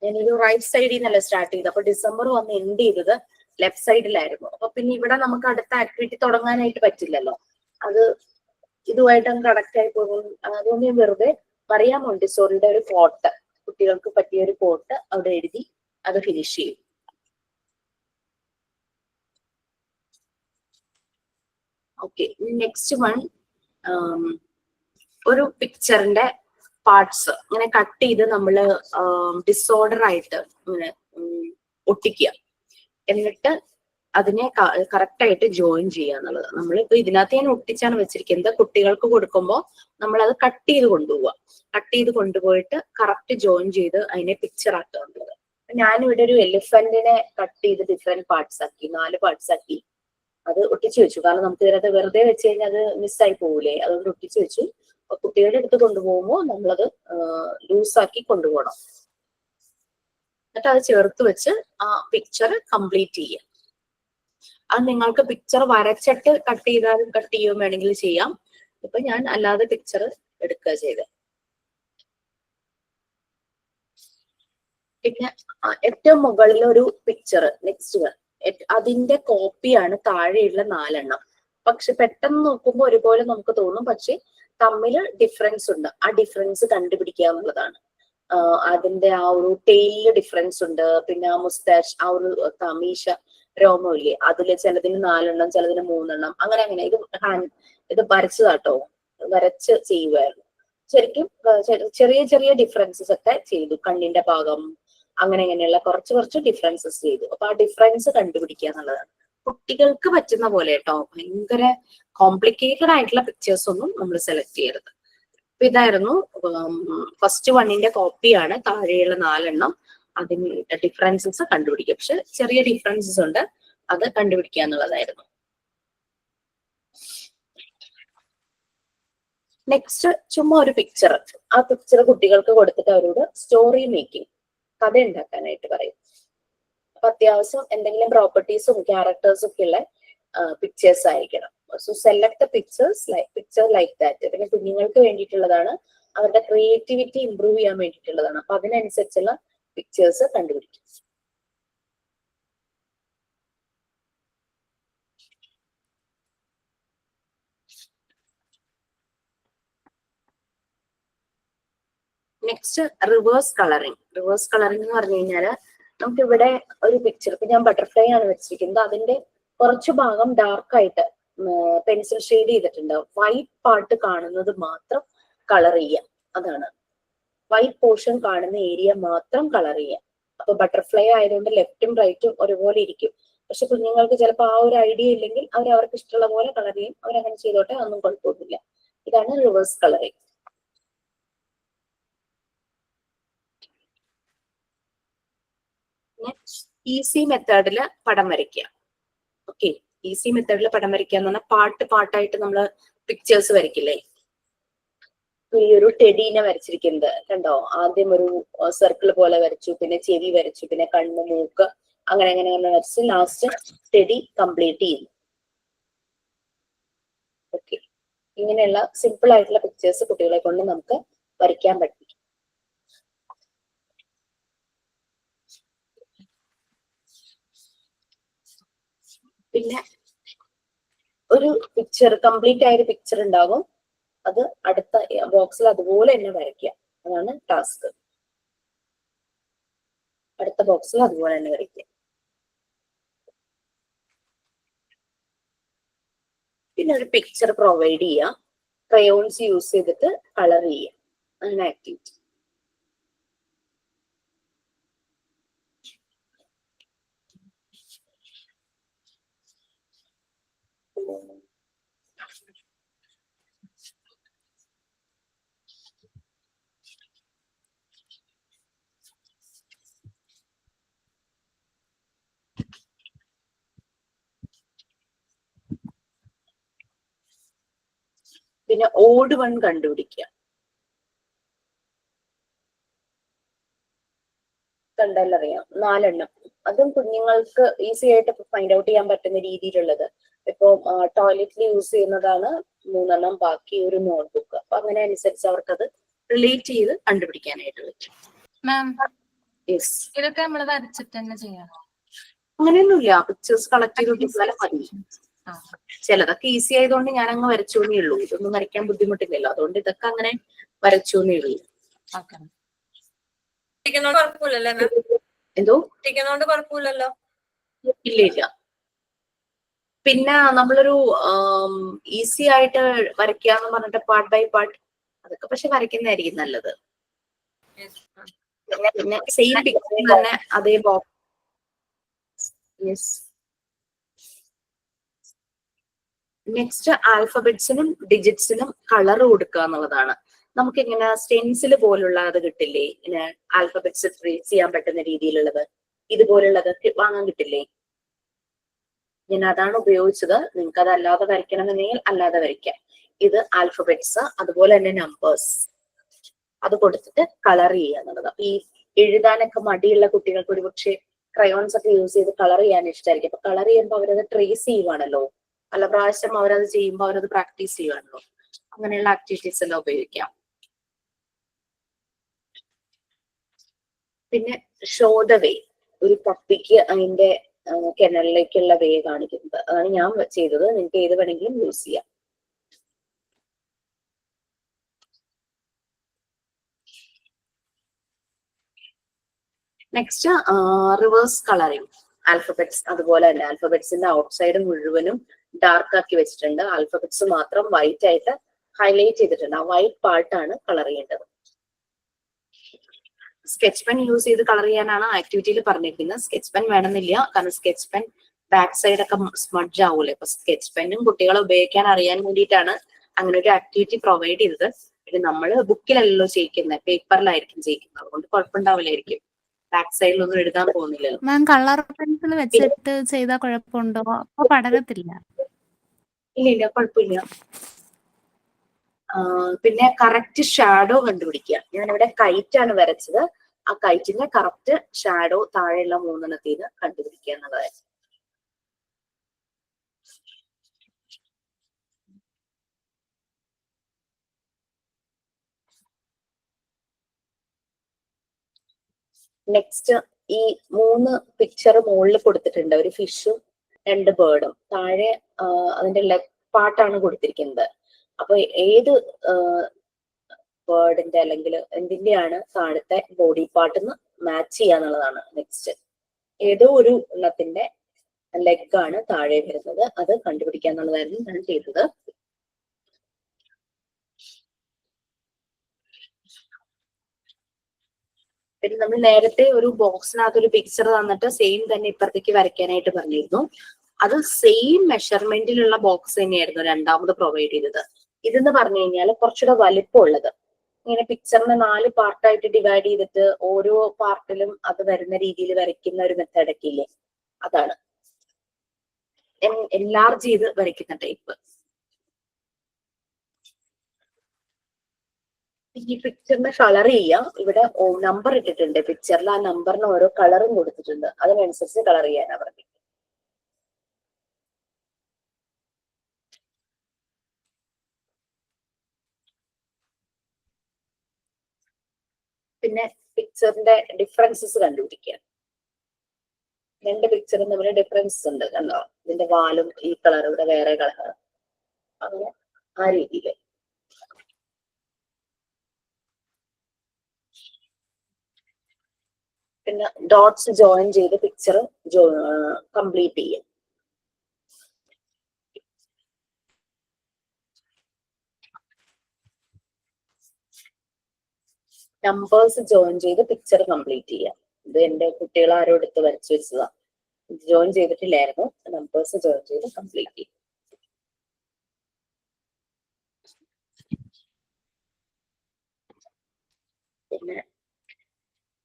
Speaker 1: ഞാനൊരു റൈറ്റ് സൈഡിൽ നിന്നല്ല സ്റ്റാർട്ട് ചെയ്തത്. അപ്പൊ ഡിസംബർ വന്ന് എൻഡ് ചെയ്തത് ലെഫ്റ്റ് സൈഡിലായിരുന്നു. അപ്പൊ പിന്നെ ഇവിടെ നമുക്ക് അടുത്ത ആക്ടിവിറ്റി തുടങ്ങാനായിട്ട് പറ്റില്ലല്ലോ, അത് ഇതുമായിട്ട് അങ്ങ് കണക്ട് ആയി പോകും. അതുകൊണ്ട് ഞാൻ വെറുതെ മറിയ മോണ്ടിസോറിയുടെ ഒരു കോട്ട്, കുട്ടികൾക്ക് പറ്റിയ ഒരു കോട്ട് അവിടെ എഴുതി അത് ഫിനിഷ് ചെയ്യും. ഓക്കെ, നെക്സ്റ്റ് വൺ ഒരു പിക്ചറിന്റെ പാർട്സ് ഇങ്ങനെ കട്ട് ചെയ്ത് നമ്മള് ഡിസോർഡർ ആയിട്ട് ഇങ്ങനെ ഒട്ടിക്കുക, എന്നിട്ട് അതിനെ കറക്റ്റ് ആയിട്ട് ജോയിൻ ചെയ്യുക എന്നുള്ളത്. നമ്മളിപ്പോ ഇതിനകത്ത് ഞാൻ ഒട്ടിച്ചാണ് വെച്ചിരിക്കുന്നത്. കുട്ടികൾക്ക് കൊടുക്കുമ്പോൾ നമ്മൾ അത് കട്ട് ചെയ്ത് കൊണ്ടുപോവുക. കട്ട് ചെയ്ത് കൊണ്ടുപോയിട്ട് കറക്റ്റ് ജോയിൻ ചെയ്ത് അതിനെ പിക്ചർ ആക്കുക എന്നുള്ളത്. ഞാനിവിടെ ഒരു എലിഫന്റിനെ കട്ട് ചെയ്ത് ഡിഫറെന്റ് പാർട്സ് ആക്കി, 4 പാർട്സ് ആക്കി അത് ഒട്ടിച്ചു വെച്ചു. കാരണം നമുക്ക് ഇതിനകത്ത് വെറുതെ വെച്ച് കഴിഞ്ഞാൽ അത് മിസ്സായി പോകൂലേ, അതുകൊണ്ട് ഒട്ടിച്ചു വെച്ചു. അപ്പൊ കുട്ടികളുടെ അടുത്ത് കൊണ്ടുപോകുമ്പോൾ നമ്മളത് ലൂസാക്കി കൊണ്ടുപോകണം. എന്നിട്ട് അത് ചേർത്ത് വെച്ച് ആ പിക്ചർ കംപ്ലീറ്റ് ചെയ്യുക. അത് നിങ്ങൾക്ക് പിക്ചർ വരച്ചിട്ട് കട്ട് ചെയ്താലും കട്ട് ചെയ്യുകയും വേണമെങ്കിൽ ചെയ്യാം. ഇപ്പൊ ഞാൻ അല്ലാതെ പിക്ചർ എടുക്കുക ചെയ്ത്. പിന്നെ ഏറ്റവും മുകളിൽ ഒരു പിക്ചർ നെക്സ്റ്റ് അതിന്റെ കോപ്പിയാണ് താഴെയുള്ള 4 എണ്ണം. പക്ഷെ പെട്ടെന്ന് നോക്കുമ്പോൾ ഒരുപോലെ നമുക്ക് തോന്നും, പക്ഷെ തമ്മിൽ ഡിഫറൻസ് ഉണ്ട്. ആ ഡിഫറൻസ് കണ്ടുപിടിക്കുക എന്നുള്ളതാണ്. അതിന്റെ ആ ഒരു ടെയിലില് ഡിഫറൻസ് ഉണ്ട്. പിന്നെ ആ മുസ്താഷ്, ആ ഒരു തമീശ രോമമില്ലേ, അതില് ചിലതിന് 4 എണ്ണം, ചിലതിന് 3 എണ്ണം, അങ്ങനെ. ഇത് വരച്ചതാട്ടോ, വരച്ച് ചെയ്യുമായിരുന്നു. ശരിക്കും ചെറിയ ഡിഫറൻസസ് ഒക്കെ ചെയ്തു. കണ്ണിന്റെ ഭാഗം അങ്ങനെയുള്ള കുറച്ച് ഡിഫറൻസസ് ചെയ്തു. അപ്പൊ ആ ഡിഫറൻസ് കണ്ടുപിടിക്കുക എന്നുള്ളതാണ്. കുട്ടികൾക്ക് പറ്റുന്ന പോലെ കേട്ടോ, ഭയങ്കര കോംപ്ലിക്കേറ്റഡ് ആയിട്ടുള്ള പിക്ചേഴ്സ് ഒന്നും നമ്മൾ സെലക്ട് ചെയ്യരുത്. അപ്പൊ ഇതായിരുന്നു ഫസ്റ്റ് വണ്ണിന്റെ കോപ്പിയാണ്, താഴെയുള്ള 4 എണ്ണം. അതിന് ഡിഫറൻസസ് കണ്ടുപിടിക്കുക. പക്ഷെ ചെറിയ ഡിഫറൻസസ് ഉണ്ട്, അത് കണ്ടുപിടിക്കുക എന്നുള്ളതായിരുന്നു. നെക്സ്റ്റ് ചുമ്മാ ഒരു പിക്ചർ, ആ പിക്ചർ കുട്ടികൾക്ക് കൊടുത്തിട്ട് അവരോട് സ്റ്റോറി മേക്കിംഗ്, കഥ ഉണ്ടാക്കാനായിട്ട് പറയും. അപ്പൊ അത്യാവശ്യം എന്തെങ്കിലും പ്രോപ്പർട്ടീസും ക്യാരക്ടേഴ്സും ഒക്കെ ഉള്ള പിക്ചേഴ്സ് ആയിരിക്കണം. So select picture like that. പിന്നെ കുഞ്ഞുങ്ങൾക്ക് വേണ്ടിയിട്ടുള്ളതാണ്, അവരുടെ ക്രിയേറ്റിവിറ്റി ഇംപ്രൂവ് ചെയ്യാൻ വേണ്ടിയിട്ടുള്ളതാണ്. അപ്പൊ അതിനനുസരിച്ചുള്ള പിക്ചേഴ്സ് കണ്ടുപിടിക്കും. Next reverse colouring. Reverse colouring എന്ന് പറഞ്ഞു കഴിഞ്ഞാല് നമുക്ക് ഇവിടെ ഒരു പിക്ചർ, ഇപ്പൊ ഞാൻ ബട്ടർഫ്ലൈ ആണ് വെച്ചിരിക്കുന്നത്, അതിന്റെ കുറച്ചു ഭാഗം ഡാർക്ക് ആയിട്ട് പെൻസിൽ ഷെയ്ഡ് ചെയ്തിട്ടുണ്ട്. വൈറ്റ് പാർട്ട് കാണുന്നത് മാത്രം കളർ ചെയ്യാം. അതാണ് വൈറ്റ് പോർഷൻ കാണുന്ന ഏരിയ മാത്രം കളർ ചെയ്യാം. അപ്പൊ ബട്ടർഫ്ലൈ ആയതുകൊണ്ട് ലെഫ്റ്റും റൈറ്റും ഒരുപോലെ ഇരിക്കും. പക്ഷെ കുഞ്ഞുങ്ങൾക്ക് ചിലപ്പോൾ ആ ഒരു ഐഡിയ ഇല്ലെങ്കിൽ അവർക്ക് ഇഷ്ടമുള്ള പോലെ കളർ ചെയ്യും. അവരങ്ങനെ ചെയ്തോട്ടെ, ഒന്നും കുഴപ്പമൊന്നുമില്ല. ഇതാണ് റിവേഴ്സ് കളറിങ്. ഈസി മെത്തേഡില് പടം വരയ്ക്കുക. ഓക്കെ, ഈസി മെത്തേഡിൽ പടം വരയ്ക്കുക എന്ന് പറഞ്ഞാൽ പാട്ടായിട്ട് നമ്മള് പിക്ചേഴ്സ് വരയ്ക്കില്ലേ. ഈ ഒരു ടെഡീനെ വരച്ചിരിക്കുന്നത് കണ്ടോ, ആദ്യം ഒരു സർക്കിൾ പോലെ വരച്ചു, പിന്നെ ചെവി വരച്ചു, പിന്നെ കണ്ണ്, മൂക്ക്, അങ്ങനെ വരച്ച് ലാസ്റ്റ് ടെഡി കംപ്ലീറ്റ് ചെയ്യുന്നു. ഓക്കെ, ഇങ്ങനെയുള്ള സിമ്പിൾ ആയിട്ടുള്ള പിക്ചേഴ്സ് കുട്ടികളെ കൊണ്ട് നമുക്ക് വരയ്ക്കാൻ പറ്റും. പിന്നെ ഒരു പിക്ചർ, കംപ്ലീറ്റ് ആയ ഒരു പിക്ചർ ഉണ്ടാകും, അത് അടുത്ത ബോക്സിൽ അതുപോലെ തന്നെ വരയ്ക്കുക. അതാണ് ടാസ്ക്. അടുത്ത ബോക്സിൽ അതുപോലെ തന്നെ വരയ്ക്കുക. പിന്നെ ഒരു പിക്ചർ പ്രൊവൈഡ് ചെയ്യുക, ക്രയോൺസ് യൂസ് ചെയ്തിട്ട് കളർ ചെയ്യുക. അങ്ങനെ ആക്ടിവിറ്റി. പിന്നെ ഓഡ് വൺ കണ്ടുപിടിക്കുക. കണ്ടാലറിയാം, 4 എണ്ണം. അതും കുഞ്ഞുങ്ങൾക്ക് ഈസി ആയിട്ട് ഫൈൻഡ് ഔട്ട് ചെയ്യാൻ പറ്റുന്ന രീതിയിലുള്ളത്. ഇപ്പൊ ടോയ്ലറ്റിൽ യൂസ് ചെയ്യുന്നതാണ് 3 ബാക്കി ഒരു നോട്ട്ബുക്ക്. അപ്പൊ അങ്ങനെ അനുസരിച്ച് അവർക്കത് റിലേറ്റ് ചെയ്ത് കണ്ടുപിടിക്കാനായിട്ട് പറ്റും.
Speaker 3: മാം
Speaker 1: യെസ്,
Speaker 3: ഇതൊക്കെ നമ്മൾ വരച്ചിട്ട് തന്നെ ചെയ്യണം.
Speaker 1: അങ്ങനെയൊന്നുമില്ല, പിക്ചേഴ്സ് കളക്ട് ചെയ്ത് ഒട്ടിച്ചാലും മതി. ചിലതൊക്കെ ഈസി ആയതുകൊണ്ട് ഞാൻ അങ്ങ് വരച്ചോന്നേ ഉള്ളൂ. ഇതൊന്നും വരയ്ക്കാൻ ബുദ്ധിമുട്ടില്ലല്ലോ, അതുകൊണ്ട് ഇതൊക്കെ അങ്ങനെ വരച്ചോന്നേ ഉള്ളൂ.
Speaker 7: കുഴപ്പമില്ലല്ലേ മാം?
Speaker 1: എന്തോ
Speaker 7: ഒട്ടിക്കുന്നോണ്ട് കുഴപ്പമില്ലല്ലോ.
Speaker 1: ഇല്ല ഇല്ല. പിന്നെ നമ്മളൊരു ഈസി ആയിട്ട് വരയ്ക്കാന്ന് പറഞ്ഞിട്ട് പാർട്ട് ബൈ പാർട്ട്, അതൊക്കെ പക്ഷെ വരയ്ക്കുന്നതായിരിക്കും നല്ലത്. പിന്നെ സെയിം പിക്ചർ തന്നെ അതേ ബോക്സ്. യെസ്. നെക്സ്റ്റ് ആൽഫബറ്റ്സിനും ഡിജിറ്റ്സിനും കളർ കൊടുക്കുക എന്നുള്ളതാണ്. നമുക്ക് ഇങ്ങനെ സ്റ്റെൻസിൽ പോലുള്ള അത് കിട്ടില്ലേ, ഇങ്ങനെ ആൽഫബറ്റ്സ് ട്രേസ് ചെയ്യാൻ പറ്റുന്ന രീതിയിലുള്ളത്, ഇതുപോലുള്ളത് വാങ്ങാൻ കിട്ടില്ലേ? ഞാൻ അതാണ് ഉപയോഗിച്ചത്. നിങ്ങൾക്ക് അത് അല്ലാതെ വരയ്ക്കണമെന്നുണ്ടെങ്കിൽ അല്ലാതെ വരയ്ക്കാം. ഇത് ആൽഫബറ്റ്സ്, അതുപോലെ തന്നെ നമ്പേഴ്സ്, അത് കൊടുത്തിട്ട് കളർ ചെയ്യുക എന്നുള്ളത്. അപ്പൊ ഈ എഴുതാനൊക്കെ മടിയുള്ള കുട്ടികൾക്ക് ഒരു പക്ഷേ ക്രയോൺസ് ഒക്കെ യൂസ് ചെയ്ത് കളർ ചെയ്യാൻ ഇഷ്ടമായിരിക്കും. അപ്പൊ കളർ ചെയ്യുമ്പോൾ അവരത് ട്രേസ് ചെയ്യുവാണല്ലോ, പല പ്രാവശ്യം അവരത് ചെയ്യുമ്പോൾ അവരത് പ്രാക്ടീസ് ചെയ്യുവാണല്ലോ. അങ്ങനെയുള്ള ആക്ടിവിറ്റീസ് എല്ലാം ഉപയോഗിക്കാം. പിന്നെ ഷോ ദ വേ, ഒരു പപ്പിക്ക് അതിന്റെ കെനലിലേക്കുള്ള വേ കാണിക്കുന്നത്. അതാണ് ഞാൻ ചെയ്തത്. നിങ്ങൾക്ക് ഏത് വേണമെങ്കിലും യൂസ് ചെയ്യാം. Next reverse colouring alphabets. അതുപോലെ തന്നെ ആൽഫബറ്റ്സിന്റെ ഔട്ട് സൈഡ് മുഴുവനും ഡാർക്ക് ആക്കി വെച്ചിട്ടുണ്ട്, ആൽഫബറ്റ്സ് മാത്രം വൈറ്റ് ആയിട്ട് ഹൈലൈറ്റ് ചെയ്തിട്ടുണ്ട്. ആ വൈറ്റ് പാർട്ടാണ് കളർ ചെയ്യേണ്ടത്. സ്കെച്ച് പെൻ യൂസ് ചെയ്ത് കളർ ചെയ്യാനാണ് ആക്ടിവിറ്റിയിൽ പറഞ്ഞിരിക്കുന്നത്. സ്കെച്ച് പെൻ വേണമെന്നില്ല, കാരണം സ്കെച്ച് പെൻ ബാക്ക് സൈഡ് ഒക്കെ സ്മഡ്ജ് ആവൂലേ. അപ്പൊ സ്കെച്ച് പെന്നും കുട്ടികളെ ഉപയോഗിക്കാൻ അറിയാൻ വേണ്ടിയിട്ടാണ് അങ്ങനെ ഒരു ആക്ടിവിറ്റി പ്രൊവൈഡ് ചെയ്തത്. പിന്നെ നമ്മള് ബുക്കിലല്ലോ ചെയ്യിക്കുന്നത്, പേപ്പറിലായിരിക്കും ചെയ്യിക്കുന്നത്, അതുകൊണ്ട് കുഴപ്പമുണ്ടാവില്ലായിരിക്കും. ബാക്ക് സൈഡിലൊന്നും എഴുതാൻ പോകുന്നില്ലല്ലോ.
Speaker 3: മാം കളർ പെൻസിൽ വെച്ചിട്ട് ചെയ്താൽ കുഴപ്പമുണ്ടോ? അപ്പൊ പടരത്തില്ല.
Speaker 1: ഇല്ല ഇല്ല, കുഴപ്പമില്ല. പിന്നെ കറക്റ്റ് ഷാഡോ കണ്ടുപിടിക്കുക. ഞാനിവിടെ കൈറ്റ് ആണ് വരച്ചത്. ആ കൈറ്റിന്റെ കറക്റ്റ് ഷാഡോ താഴെയുള്ള 3 കണ്ടുപിടിക്കുക എന്നതായിരുന്നു. നെക്സ്റ്റ് ഈ 3 പിക്ചർ മുകളിൽ കൊടുത്തിട്ടുണ്ട്, ഒരു ഫിഷും 2 ബേർഡും. താഴെ അതിന്റെ ലെഗ് പാർട്ടാണ് കൊടുത്തിരിക്കുന്നത്. അപ്പൊ ഏത് ബേർഡിന്റെ അല്ലെങ്കിൽ എന്തിന്റെയാണ് താഴത്തെ ബോഡി പാർട്ട് എന്ന് മാച്ച് ചെയ്യാന്നുള്ളതാണ് നെക്സ്റ്റ്. ഏതോ ഒരു എണ്ണത്തിന്റെ ലെഗ് ആണ് താഴെ വരുന്നത്, അത് കണ്ടുപിടിക്കുക എന്നുള്ളതായിരുന്നു ഞാൻ ചെയ്തത്. പിന്നെ നമ്മൾ നേരത്തെ ഒരു ബോക്സിനകത്ത് ഒരു പിക്ചർ തന്നിട്ട് സെയിം തന്നെ ഇപ്പുറത്തേക്ക് വരയ്ക്കാനായിട്ട് പറഞ്ഞിരുന്നു. അത് സെയിം മെഷർമെന്റിലുള്ള ബോക്സ് തന്നെയായിരുന്നു രണ്ടാമത് പ്രൊവൈഡ് ചെയ്തത്. ഇതെന്ന് പറഞ്ഞു കഴിഞ്ഞാൽ കുറച്ചുകൂടെ വലിപ്പമുള്ളത്, ഇങ്ങനെ പിക്ചറിനെ 4 പാർട്ടായിട്ട് ഡിവൈഡ് ചെയ്തിട്ട് ഓരോ പാർട്ടിലും അത് വരുന്ന രീതിയിൽ വരയ്ക്കുന്ന ഒരു മെത്തേഡ് ഒക്കെ ഇല്ലേ, അതാണ് എൻലാർജ് ചെയ്ത് വരയ്ക്കുന്ന ടൈപ്പ്. ഈ പിക്ചറിന് കളർ ചെയ്യാം. ഇവിടെ നമ്പർ ഇട്ടിട്ടുണ്ട് പിക്ചറിൽ, ആ നമ്പറിന് ഓരോ കളറും കൊടുത്തിട്ടുണ്ട്, അതിനനുസരിച്ച് കളർ ചെയ്യാനാണ് പറഞ്ഞത്. പിന്നെ പിക്ചറിന്റെ ഡിഫറൻസസ് കണ്ടുപിടിക്കുക. 2 പിക്ചറും തമ്മിൽ ഡിഫറൻസസ് ഉണ്ട്, കണ്ടോ? ഇതിന്റെ വാലും ഈ കളർ, ഇവിടെ വേറെ കളർ, അങ്ങനെ ആ രീതിയിൽ. പിന്നെ ഡോട്ട്സ് ജോയിൻ ചെയ്ത് പിക്ചർ കംപ്ലീറ്റ് ചെയ്യാം. നമ്പേഴ്സ് ജോയിൻ ചെയ്ത് പിക്ചർ കംപ്ലീറ്റ് ചെയ്യാം. ഇത് എന്റെ കുട്ടികൾ ആരോ എടുത്ത് വരച്ചു വെച്ചതാ, ജോയിൻ ചെയ്തിട്ടില്ലായിരുന്നു. നമ്പേഴ്സ് ജോയിൻ ചെയ്ത് കംപ്ലീറ്റ് ചെയ്യും. പിന്നെ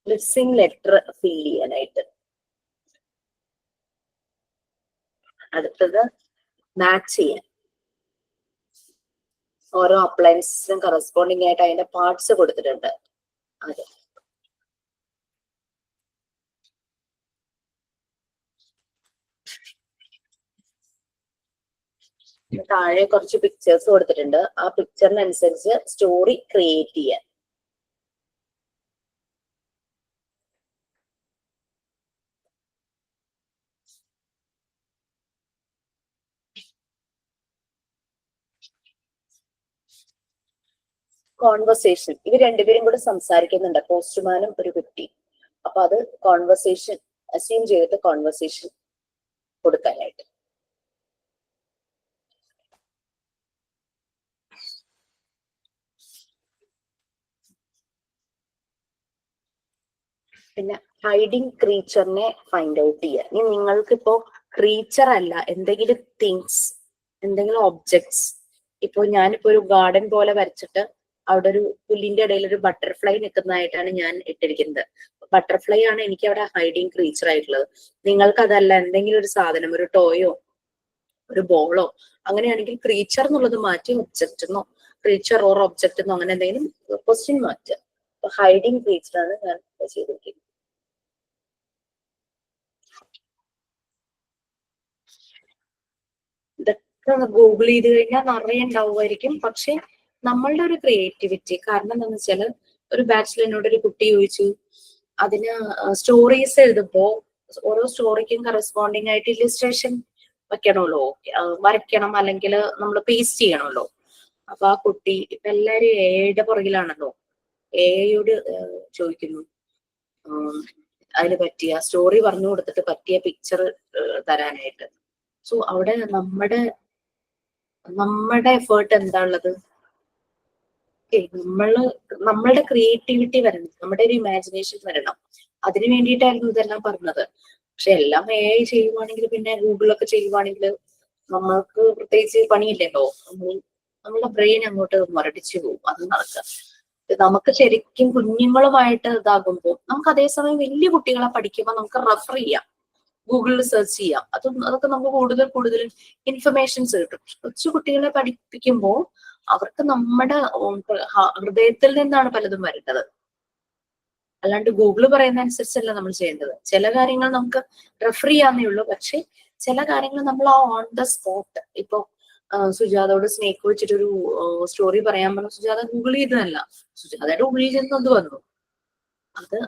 Speaker 1: മിസ്സിംഗ് ലെറ്റർ ഫിൽ ചെയ്യാനായിട്ട്. അടുത്തത് മാച്ച് ചെയ്യാൻ. ഓരോ അപ്ലയൻസിനും കറസ്പോണ്ടിങ് ആയിട്ട് അതിന്റെ പാർട്സ് കൊടുത്തിട്ടുണ്ട്. അതെ, താഴെ കുറച്ച് പിക്ചേഴ്സ് കൊടുത്തിട്ടുണ്ട്. ആ പിക്ചറിനനുസരിച്ച് സ്റ്റോറി ക്രിയേറ്റ് ചെയ്യാൻ. കോൺവെർസേഷൻ, ഇവർ രണ്ടുപേരും കൂടെ സംസാരിക്കുന്നുണ്ട്, പോസ്റ്റ്മാനും ഒരു കുട്ടി. അപ്പൊ അത് കോൺവെർസേഷൻ അസ്യൂം ചെയ്തിട്ട് കോൺവെർസേഷൻ കൊടുക്കാനായിട്ട്. പിന്നെ ഹൈഡിങ് ക്രീച്ചറിനെ ഫൈൻഡ് ഔട്ട് ചെയ്യുക. ഇനി നിങ്ങൾക്കിപ്പോ ക്രീച്ചർ അല്ല, എന്തെങ്കിലും തിങ്സ്, എന്തെങ്കിലും ഒബ്ജക്ട്സ്. ഇപ്പൊ ഞാനിപ്പോ ഒരു ഗാർഡൻ പോലെ വരച്ചിട്ട് അവിടെ ഒരു പുല്ലിന്റെ ഇടയിൽ ഒരു ബട്ടർഫ്ലൈ നിൽക്കുന്നതായിട്ടാണ് ഞാൻ ഇട്ടിരിക്കുന്നത്. ബട്ടർഫ്ലൈ ആണ് എനിക്ക് അവിടെ ഹൈഡിങ് ക്രീച്ചർ ആയിട്ടുള്ളത്. നിങ്ങൾക്ക് അതല്ല, എന്തെങ്കിലും ഒരു സാധനം, ഒരു ടോയോ ഒരു ബോളോ അങ്ങനെയാണെങ്കിൽ ക്രീച്ചർ എന്നുള്ളത് മാറ്റി ഒബ്ജക്റ്റ് എന്നോ, ക്രീച്ചർ ഓർ ഒബ്ജക്റ്റ് എന്നോ അങ്ങനെ എന്തെങ്കിലും ക്വസ്റ്റ്യൻ മാറ്റുക. അപ്പൊ ഹൈഡിങ് ക്രീച്ചർ ആണ് ഞാൻ ചെയ്തിരിക്കുന്നത്. ഇതൊക്കെ ഗൂഗിൾ ചെയ്ത് കഴിഞ്ഞാൽ നിറയെ ഉണ്ടാവുമായിരിക്കും. പക്ഷെ നമ്മളുടെ ഒരു ക്രിയേറ്റിവിറ്റി, കാരണം എന്താണെന്ന് വെച്ചാൽ ഒരു ബാച്ചിൽ എന്നോട് ഒരു കുട്ടി ചോദിച്ചു, അതിന് സ്റ്റോറീസ് എഴുതുമ്പോ ഓരോ സ്റ്റോറിക്കും കറസ്പോണ്ടിങ് ആയിട്ട് ഇല്ലുസ്ട്രേഷൻ വെക്കണമല്ലോ, വരയ്ക്കണം, അല്ലെങ്കിൽ നമ്മൾ പേസ്റ്റ് ചെയ്യണമല്ലോ. അപ്പൊ ആ കുട്ടി ഇപ്പൊ എല്ലാരും എയുടെ പുറകിലാണല്ലോ, എയോട് ചോദിക്കുന്നു അതിന് പറ്റിയ സ്റ്റോറി പറഞ്ഞു കൊടുത്തിട്ട് പറ്റിയ പിക്ചർ തരാനായിട്ട്. സോ അവിടെ നമ്മുടെ എഫേർട്ട് എന്താ ഉള്ളത്? നമ്മളുടെ ക്രിയേറ്റിവിറ്റി വരണം, നമ്മുടെ ഒരു ഇമാജിനേഷൻ വരണം. അതിനു വേണ്ടിയിട്ടായിരുന്നു ഇതെല്ലാം പറഞ്ഞത്. പക്ഷെ എല്ലാം AI ചെയ്യുവാണെങ്കിൽ, പിന്നെ ഗൂഗിളൊക്കെ ചെയ്യുവാണെങ്കിൽ നമ്മൾക്ക് പ്രത്യേകിച്ച് പണിയില്ലല്ലോ. നമ്മളുടെ ബ്രെയിൻ അങ്ങോട്ട് മുരടിച്ചു പോകും. അത് നടക്കുക. നമുക്ക് ശരിക്കും കുഞ്ഞുങ്ങളുമായിട്ട് ഇതാകുമ്പോൾ നമുക്ക് അതേസമയം വലിയ കുട്ടികളെ പഠിക്കുമ്പോൾ നമുക്ക് റെഫർ ചെയ്യാം, ഗൂഗിളിൽ സെർച്ച് ചെയ്യാം. അതൊക്കെ നമുക്ക് കൂടുതൽ ഇൻഫർമേഷൻസ് കിട്ടും. കൊച്ചു കുട്ടികളെ പഠിപ്പിക്കുമ്പോൾ അവർക്ക് നമ്മുടെ ഹൃദയത്തിൽ നിന്നാണ് പലതും വരേണ്ടത്. അല്ലാണ്ട് ഗൂഗിൾ പറയുന്ന അനുസരിച്ചല്ല നമ്മൾ ചെയ്യേണ്ടത്. ചില കാര്യങ്ങൾ നമുക്ക് റെഫർ ചെയ്യാന്നേ ഉള്ളൂ. പക്ഷെ ചില കാര്യങ്ങൾ നമ്മൾ ആ ഓൺ ദ സ്പോട്ട്, ഇപ്പൊ സുജാതയോട് സ്നേക്ക് വെച്ചിട്ടൊരു സ്റ്റോറി പറയാൻ പറഞ്ഞു, സുജാത ഗൂഗിൾ ചെയ്തതല്ല, സുജാതയുടെ ഉള്ളിൽ ചെന്നത് വന്നു.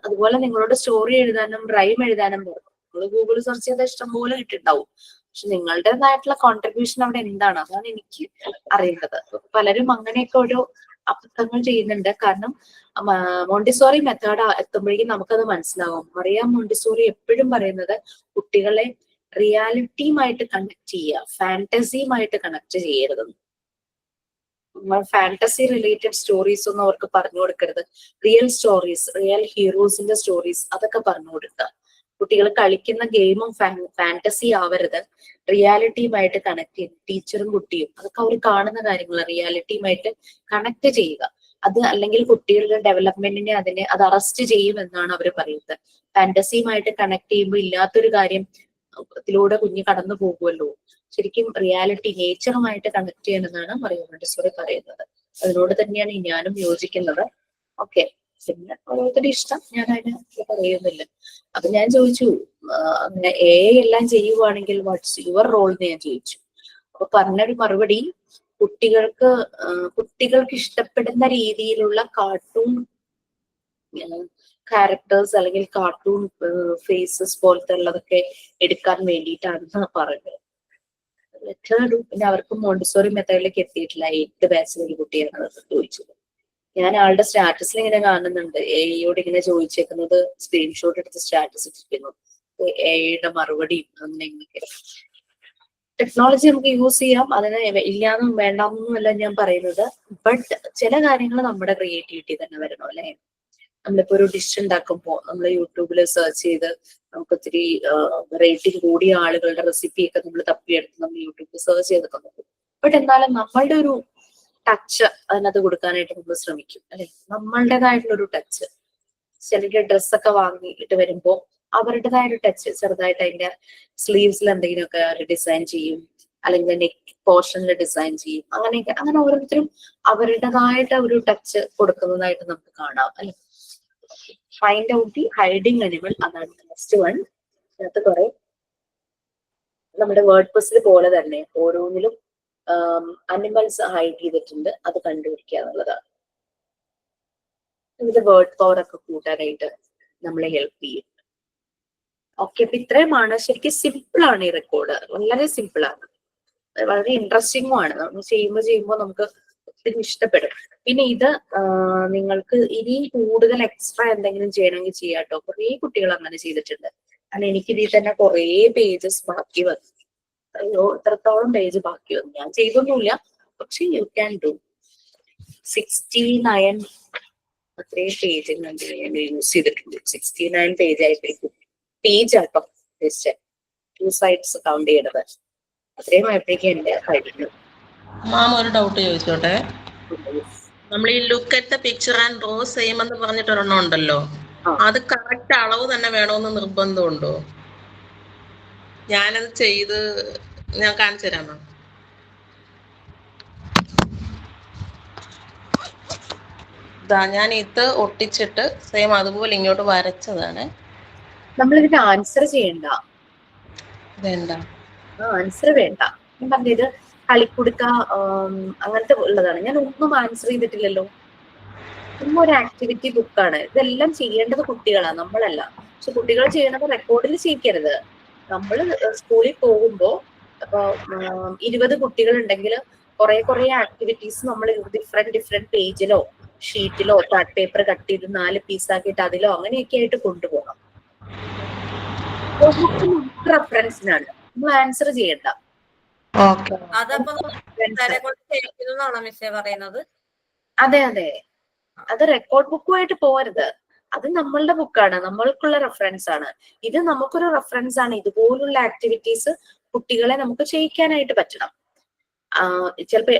Speaker 1: അതുപോലെ നിങ്ങളോട് സ്റ്റോറി എഴുതാനും റൈം എഴുതാനും പറഞ്ഞു, നിങ്ങൾ ഗൂഗിൾ സെർച്ച് ചെയ്ത ഇഷ്ടംപോലെ കിട്ടിണ്ടാവും. പക്ഷെ നിങ്ങളുടേതായിട്ടുള്ള കോൺട്രിബ്യൂഷൻ അവിടെ എന്താണ്, അതാണ് എനിക്ക് അറിയേണ്ടത്. പലരും അങ്ങനെയൊക്കെ ഓരോ അബദ്ധങ്ങൾ ചെയ്യുന്നുണ്ട്. കാരണം മോണ്ടിസോറി മെത്തേഡ് എത്തുമ്പോഴേക്കും നമുക്കത് മനസ്സിലാവും. മറിയാം മോണ്ടിസോറി എപ്പോഴും പറയുന്നത് കുട്ടികളെ റിയാലിറ്റിയുമായിട്ട് കണക്ട് ചെയ്യുക, ഫാന്റസിയുമായിട്ട് കണക്ട് ചെയ്യരുതെന്ന്. ഫാന്റസി റിലേറ്റഡ് സ്റ്റോറീസ് ഒന്നും അവർക്ക് പറഞ്ഞു കൊടുക്കരുത്. റിയൽ സ്റ്റോറീസ്, റിയൽ ഹീറോസിന്റെ സ്റ്റോറീസ് അതൊക്കെ പറഞ്ഞു കൊടുക്കുക. കുട്ടികൾ കളിക്കുന്ന ഗെയിമും ഫാന്റസി ആവരുത്, റിയാലിറ്റിയുമായിട്ട് കണക്ട് ചെയ്ത് ടീച്ചറും കുട്ടിയും അതൊക്കെ അവർ കാണുന്ന കാര്യങ്ങൾ റിയാലിറ്റിയുമായിട്ട് കണക്ട് ചെയ്യുക. അത് അല്ലെങ്കിൽ കുട്ടികളുടെ ഡെവലപ്മെന്റിനെ അത് അറസ്റ്റ് ചെയ്യും എന്നാണ് അവർ പറയുന്നത്. ഫാന്റസിയുമായിട്ട് കണക്ട് ചെയ്യുമ്പോൾ ഇല്ലാത്തൊരു കാര്യം ത്തിലൂടെ കുഞ്ഞ് കടന്നു പോകുമല്ലോ. ശരിക്കും റിയാലിറ്റി, നേച്ചറുമായിട്ട് കണക്ട് ചെയ്യണമെന്നാണ് മറിയം മോണ്ടിസോറി പറയുന്നത്. അതിനോട് തന്നെയാണ് ഞാനും യോജിക്കുന്നത്. ഓക്കെ, പിന്നെ ഓരോരുത്തരുടെ ഇഷ്ടം, ഞാൻ അതിന് പറയുന്നില്ല. അപ്പൊ ഞാൻ ചോദിച്ചു, അങ്ങനെ എല്ലാം ചെയ്യുവാണെങ്കിൽ വാട്ട്സ് യുവർ റോൾ എന്ന് ഞാൻ ചോദിച്ചു. അപ്പൊ പറഞ്ഞൊരു മറുപടി, കുട്ടികൾക്ക് ഇഷ്ടപ്പെടുന്ന രീതിയിലുള്ള കാർട്ടൂൺ ക്യാരക്ടേഴ്സ് അല്ലെങ്കിൽ കാർട്ടൂൺ ഫേസസ് പോലത്തെ ഉള്ളതൊക്കെ എടുക്കാൻ വേണ്ടിയിട്ടാണെന്ന് പറഞ്ഞത്. പിന്നെ അവർക്ക് മോണ്ടിസോറി മെത്തേഡിലേക്ക് എത്തിയിട്ടില്ല. 8th ബാച്ചിൽ ഒരു കുട്ടിയാണ് ചോദിച്ചത്. ഞാൻ ആളുടെ സ്റ്റാറ്റസിൽ ഇങ്ങനെ കാണുന്നുണ്ട്, എയോട് ഇങ്ങനെ ചോദിച്ചേക്കുന്നത് സ്ക്രീൻഷോട്ട് എടുത്ത് സ്റ്റാറ്റസ് ഇട്ടിരിക്കുന്നു. എയുടെ മറുപടിയും അങ്ങനെ ഇങ്ങനെയൊക്കെ. ടെക്നോളജി നമുക്ക് യൂസ് ചെയ്യാം, അതിന് ഇല്ലാന്നും വേണ്ടാന്നൊന്നുമല്ല ഞാൻ പറയുന്നത്. ബട്ട് ചില കാര്യങ്ങൾ നമ്മുടെ ക്രിയേറ്റിവിറ്റി തന്നെ വരണം അല്ലെ. നമ്മളിപ്പോ ഒരു ഡിഷ് ഉണ്ടാക്കുമ്പോൾ നമ്മൾ യൂട്യൂബിൽ സെർച്ച് ചെയ്ത് നമുക്ക് ഒത്തിരി റേറ്റിംഗ് കൂടിയ ആളുകളുടെ റെസിപ്പിയൊക്കെ നമ്മൾ തപ്പിയെടുത്ത് നമ്മൾ യൂട്യൂബിൽ സെർച്ച് ചെയ്തൊക്കെ നോക്കും. ബട്ട് എന്നാലും നമ്മളുടെ ഒരു ടച്ച് അതിനകത്ത് കൊടുക്കാനായിട്ട് നമ്മൾ ശ്രമിക്കും അല്ലെ. നമ്മളുടേതായിട്ടുള്ള ഒരു ടച്ച്. ചിലരുടെ ഡ്രസ്സൊക്കെ വാങ്ങിയിട്ട് വരുമ്പോൾ അവരുടേതായ ഒരു ടച്ച്, ചെറുതായിട്ട് അതിന്റെ സ്ലീവ്സിൽ എന്തെങ്കിലുമൊക്കെ ഡിസൈൻ ചെയ്യും, അല്ലെങ്കിൽ നെക്ക് പോർഷനിൽ ഡിസൈൻ ചെയ്യും. അങ്ങനെയൊക്കെ അങ്ങനെ ഓരോരുത്തരും അവരുടേതായിട്ട് ഒരു ടച്ച് കൊടുക്കുന്നതായിട്ട് നമുക്ക് കാണാം അല്ലെ. Find out the hiding animal, അതാണ് നെക്സ്റ്റ് വൺ. അതിനകത്ത് കുറെ നമ്മുടെ വേർഡ് പസിൽ പോലെ തന്നെ ഓരോന്നിലും അനിമൽസ് ഹൈഡ് ചെയ്തിട്ടുണ്ട്, അത് കണ്ടുപിടിക്കുക എന്നുള്ളതാണ്. ഇതിന്റെ വേർഡ് പവർ ഒക്കെ കൂട്ടാനായിട്ട് നമ്മളെ ഹെൽപ്പ് ചെയ്യും. ഓക്കെ, അപ്പൊ ഇത്രയുമാണ്. ശരിക്കും സിമ്പിൾ ആണ് ഈ റെക്കോർഡ്, വളരെ സിമ്പിൾ ആണ്, വളരെ ഇൻട്രസ്റ്റിംഗും ആണ്. നമ്മൾ ചെയ്യുമ്പോൾ നമുക്ക് ഒത്തിരി ഇഷ്ടപ്പെടും. പിന്നെ ഇത് നിങ്ങൾക്ക് ഇനിയും കൂടുതൽ എക്സ്ട്രാ എന്തെങ്കിലും ചെയ്യണമെങ്കിൽ ചെയ്യാട്ടോ. കുറേ കുട്ടികൾ അങ്ങനെ ചെയ്തിട്ടുണ്ട്. കാരണം എനിക്കിതിൽ തന്നെ കുറേ പേജസ് ബാക്കി വന്നു. അയ്യോ, എത്രത്തോളം പേജ് ബാക്കി വന്നു. ഞാൻ ചെയ്തൊന്നുമില്ല, പക്ഷെ യു ക്യാൻ ഡു. 69 അത്രയും പേജ് ഞാൻ യൂസ് ചെയ്തിട്ടുണ്ട്. 69 പേജ് ആയപ്പോഴേക്കും, പേജ് ആട്ടോ 2 സൈഡ്സ് കൗണ്ട് ചെയ്യണത്, അത്രയും ആയപ്പോഴേക്കും എന്റെ കഴിഞ്ഞു.
Speaker 9: മാം ഒരു ഡൗട്ട് ചോദിച്ചോട്ടെ. നമ്മൾ ഈ look at the picture and draw same എന്ന് പറഞ്ഞിട്ട് ഒരെണ്ണം ഉണ്ടല്ലോ, അത് കറക്റ്റ് അളവ് തന്നെ വേണമെന്ന് നിർബന്ധമുണ്ടോ? ഞാനത് ചെയ്ത് ഞാൻ കാണിച്ചു തരാം മാം. ഞാൻ ഇത് ഒട്ടിച്ചിട്ട് സെയിം അതുപോലെ ഇങ്ങോട്ട് വരച്ചതാണ്.
Speaker 1: നമ്മളിതിന്റെ ആൻസർ ചെയ്യണ്ട.
Speaker 9: ഇതെന്താ
Speaker 1: ആൻസർ വേണ്ട. ഞാൻ പറഞ്ഞത് കളിക്കുടുക്ക അങ്ങനത്തെ ഉള്ളതാണ്. ഞാൻ ഒന്നും ആൻസർ ചെയ്തിട്ടില്ലല്ലോ. ഇന്നും ഒരു ആക്ടിവിറ്റി ബുക്കാണ്. ഇതെല്ലാം ചെയ്യേണ്ടത് കുട്ടികളാണ്, നമ്മളല്ല. പക്ഷെ കുട്ടികൾ ചെയ്യണത് റെക്കോർഡിൽ ചെയ്യിക്കരുത്. നമ്മൾ സ്കൂളിൽ പോകുമ്പോ ഇപ്പൊ 20 കുട്ടികൾ ഉണ്ടെങ്കിൽ കുറെ ആക്ടിവിറ്റീസ് നമ്മൾ ഡിഫറെന്റ് പേജിലോ ഷീറ്റിലോ ചാർട്ട് പേപ്പർ കട്ട് ചെയ്ത് 4 പീസാക്കിയിട്ട് അതിലോ അങ്ങനെയൊക്കെ ആയിട്ട് കൊണ്ടുപോകണം. റെഫറൻസിനാണ്, നമ്മൾ ആൻസർ ചെയ്യണ്ട. അതെ, അത് റെക്കോർഡ് ബുക്കുമായിട്ട് പോകരുത്. അത് നമ്മളുടെ ബുക്കാണ്, നമ്മൾക്കുള്ള റെഫറൻസ് ആണ്. ഇത് നമുക്കൊരു റെഫറൻസ് ആണ്. ഇതുപോലുള്ള ആക്ടിവിറ്റീസ് കുട്ടികളെ നമുക്ക് ചെയ്യിക്കാനായിട്ട് പറ്റണം. ചിലപ്പോ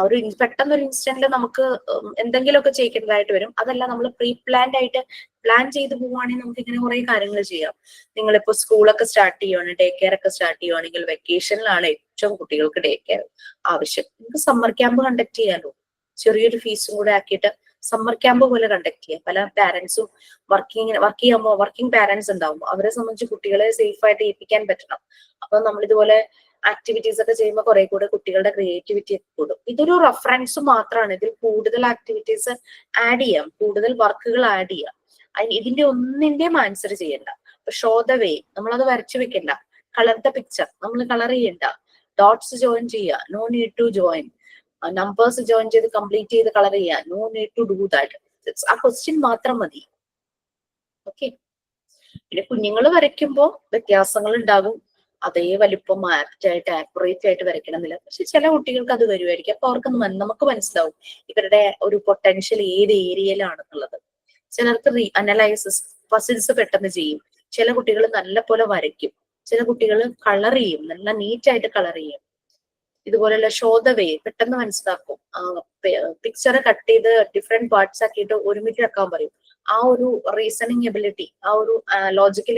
Speaker 1: ഒരു പെട്ടെന്നൊരു ഇൻസ്റ്റന്റിൽ നമുക്ക് എന്തെങ്കിലുമൊക്കെ ചെയ്യിക്കേണ്ടതായിട്ട് വരും. അതല്ല, നമ്മൾ പ്രീ പ്ലാൻഡ് ആയിട്ട് പ്ലാൻ ചെയ്ത് പോവുകയാണെങ്കിൽ നമുക്ക് ഇങ്ങനെ കുറെ കാര്യങ്ങൾ ചെയ്യാം. നിങ്ങളിപ്പോ സ്കൂളൊക്കെ സ്റ്റാർട്ട് ചെയ്യുവാണെങ്കിൽ, ഡേ കെയർ ഒക്കെ സ്റ്റാർട്ട് ചെയ്യുവാണെങ്കിൽ, വെക്കേഷനിലാണ് ഏറ്റവും കുട്ടികൾക്ക് ഡേ കെയർ ആവശ്യം. നിങ്ങൾക്ക് സമ്മർ ക്യാമ്പ് കണ്ടക്ട് ചെയ്യാലോ. ചെറിയൊരു ഫീസും കൂടെ ആക്കിയിട്ട് സമ്മർ ക്യാമ്പ് പോലെ കണ്ടക്ട് ചെയ്യാം. പല പാരന്റ്സും വർക്കിംഗ് പാരന്റ്സ് ഉണ്ടാവും. അവരെ സംബന്ധിച്ച് കുട്ടികളെ സേഫ് ആയിട്ട് ഏൽപ്പിക്കാൻ പറ്റണം. അപ്പൊ നമ്മളിതുപോലെ ആക്ടിവിറ്റീസ് ഒക്കെ ചെയ്യുമ്പോൾ കുറെ കൂടെ കുട്ടികളുടെ ക്രിയേറ്റിവിറ്റി ഒക്കെ കൂടും. ഇതൊരു റെഫറൻസ് മാത്രമാണ്. ഇതിൽ കൂടുതൽ ആക്ടിവിറ്റീസ് ആഡ് ചെയ്യാം, കൂടുതൽ വർക്കുകൾ ആഡ് ചെയ്യാം. ഇതിന്റെ ഒന്നിന്റെയും ആൻസർ ചെയ്യണ്ട. ഷോ ദ വേ, നമ്മളത് വരച്ചു വെക്കണ്ട. കളർ ദ പിക്ചർ, നമ്മൾ കളർ ചെയ്യണ്ട. ഡോട്ട്സ് ജോയിൻ ചെയ്യുക, no need to join. Numbers join ചെയ്ത് കംപ്ലീറ്റ് ചെയ്ത് കളർ ചെയ്യുക, no need to do that. ആ ക്വസ്റ്റ്യൻ മാത്രം മതി. ഓക്കെ. പിന്നെ കുഞ്ഞുങ്ങൾ വരയ്ക്കുമ്പോൾ വ്യത്യാസങ്ങൾ ഉണ്ടാകും. അതേ വലിപ്പം ആപ്റ്റ് ആയിട്ട് ആക്യുറേറ്റ് ആയിട്ട് വരയ്ക്കണമെന്നില്ല. പക്ഷെ ചില കുട്ടികൾക്ക് അത് വരുമായിരിക്കും. അപ്പൊ അവർക്ക് നമുക്ക് മനസ്സിലാവും ഇവരുടെ ഒരു പൊട്ടൻഷ്യൽ ഏത് ഏരിയയിലാണെന്നുള്ളത്. ചിലർക്ക് അനലൈസിസ് പസിൽസ് പെട്ടെന്ന് ചെയ്യും. ചില കുട്ടികൾ നല്ല പോലെ വരയ്ക്കും. ചില കുട്ടികൾ കളർ ചെയ്യും, നല്ല നീറ്റായിട്ട് കളർ ചെയ്യും. ഇതുപോലെയുള്ള ഷോ ദ വേ പെട്ടെന്ന് മനസ്സിലാക്കും. പിക്ചർ കട്ട് ചെയ്ത് ഡിഫറെന്റ് പാർട്സ് ആക്കിയിട്ട് ഒരുമിച്ച് വെക്കാൻ പറയും. ആ ഒരു റീസണിങ് എബിലിറ്റി, ആ ഒരു ലോജിക്കൽ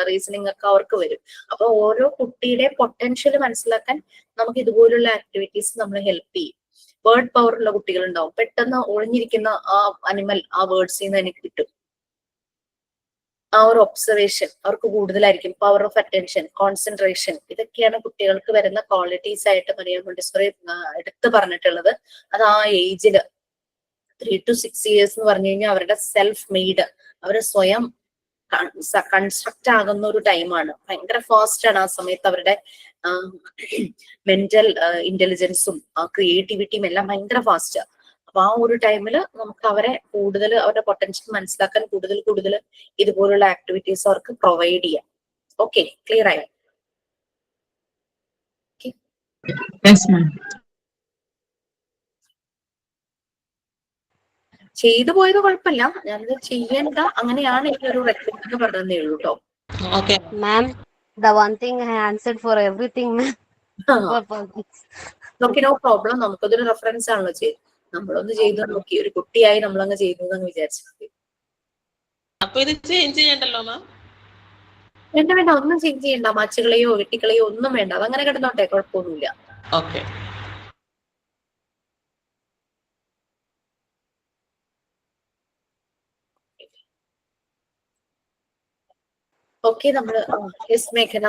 Speaker 1: റീസണിങ് ഒക്കെ അവർക്ക് വരും. അപ്പൊ ഓരോ കുട്ടിയുടെ പൊട്ടൻഷ്യൽ മനസ്സിലാക്കാൻ നമുക്ക് ഇതുപോലുള്ള ആക്ടിവിറ്റീസ് നമ്മളെ ഹെൽപ്പ് ചെയ്യും. വേർഡ് പവർ ഉള്ള കുട്ടികൾ ഉണ്ടാവും. പെട്ടെന്ന് ഒളിഞ്ഞിരിക്കുന്ന ആ അനിമൽ ആ വേർഡ്സിൽ നിന്ന് എനിക്ക് കിട്ടും. ആ ഒരു ഒബ്സർവേഷൻ അവർക്ക് കൂടുതലായിരിക്കും. പവർ ഓഫ് അറ്റൻഷൻ, കോൺസെൻട്രേഷൻ, ഇതൊക്കെയാണ് കുട്ടികൾക്ക് വരുന്ന ക്വാളിറ്റീസ് ആയിട്ട് മരിയ മോണ്ടിസോറി എടുത്തു പറഞ്ഞിട്ടുള്ളത്. അത് ആ ഏജില് 3 to 6 years എന്ന് പറഞ്ഞു കഴിഞ്ഞാൽ അവരുടെ സെൽഫ് മെയ്ഡ്, അവര് സ്വയം കൺസ്ട്രക്ട് ആകുന്ന ഒരു ടൈമാണ്. ഭയങ്കര ഫാസ്റ്റ് ആണ് ആ സമയത്ത്. അവരുടെ മെന്റൽ ഇന്റലിജൻസും ക്രിയേറ്റിവിറ്റിയും എല്ലാം ഭയങ്കര ഫാസ്റ്റ്. അപ്പൊ ആ ഒരു ടൈമിൽ നമുക്ക് അവരെ കൂടുതൽ അവരുടെ പൊട്ടൻഷ്യൽ മനസ്സിലാക്കാൻ കൂടുതൽ ഇതുപോലുള്ള ആക്ടിവിറ്റീസ് അവർക്ക് പ്രൊവൈഡ് ചെയ്യാം. ഓക്കെ, ക്ലിയർ ആയോ? ചെയ്തു പോയത് കുഴപ്പമില്ല. ഞാനിത് ചെയ്യണ്ട, അങ്ങനെയാണ് എനിക്കൊരു റെക്കമെൻഡ് പറഞ്ഞതേ ഉള്ളൂ കേട്ടോ.
Speaker 2: Ma'am, the one thing I answered for everything, ma'am.
Speaker 1: Okay, no problem. നമുക്കതൊരു റെഫറൻസ് ആണല്ലോ ചെയ്ത്. നമ്മളൊന്ന് ചെയ്തു നോക്കി, ഒരു കുട്ടിയായി നമ്മളങ്ങ് ചെയ്തു എന്ന് വിചാരിച്ചത്.
Speaker 9: അപ്പൊ ഇത് ചേഞ്ച് ചെയ്യണ്ടല്ലോ മാം?
Speaker 1: വേണ്ട, ഒന്നും ചേഞ്ച് ചെയ്യണ്ട. മാച്ചുകളെയോ വെട്ടിക്കളയോ ഒന്നും വേണ്ട. അതങ്ങനെ കിടന്നോട്ടെ, കുഴപ്പമൊന്നുമില്ല.
Speaker 9: ഓക്കെ.
Speaker 1: ഓക്കെ, നമ്മള് യെസ് മേഘന,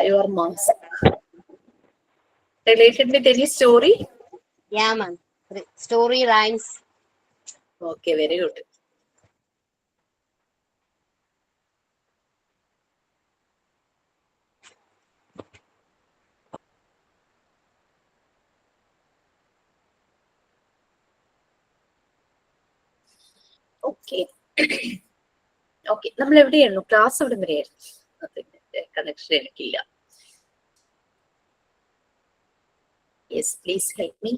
Speaker 1: your mass. Related with any story?
Speaker 2: Yeah, ma'am. Story rhymes.
Speaker 1: Okay, very good. Okay. Okay, നമ്മൾ എവിടെയായിരുന്നു? ക്ലാസ് എവിടെ വരെയായിരുന്നു? അതിന്റെ കണക്ഷൻ എനിക്കില്ല. Yes, please help me.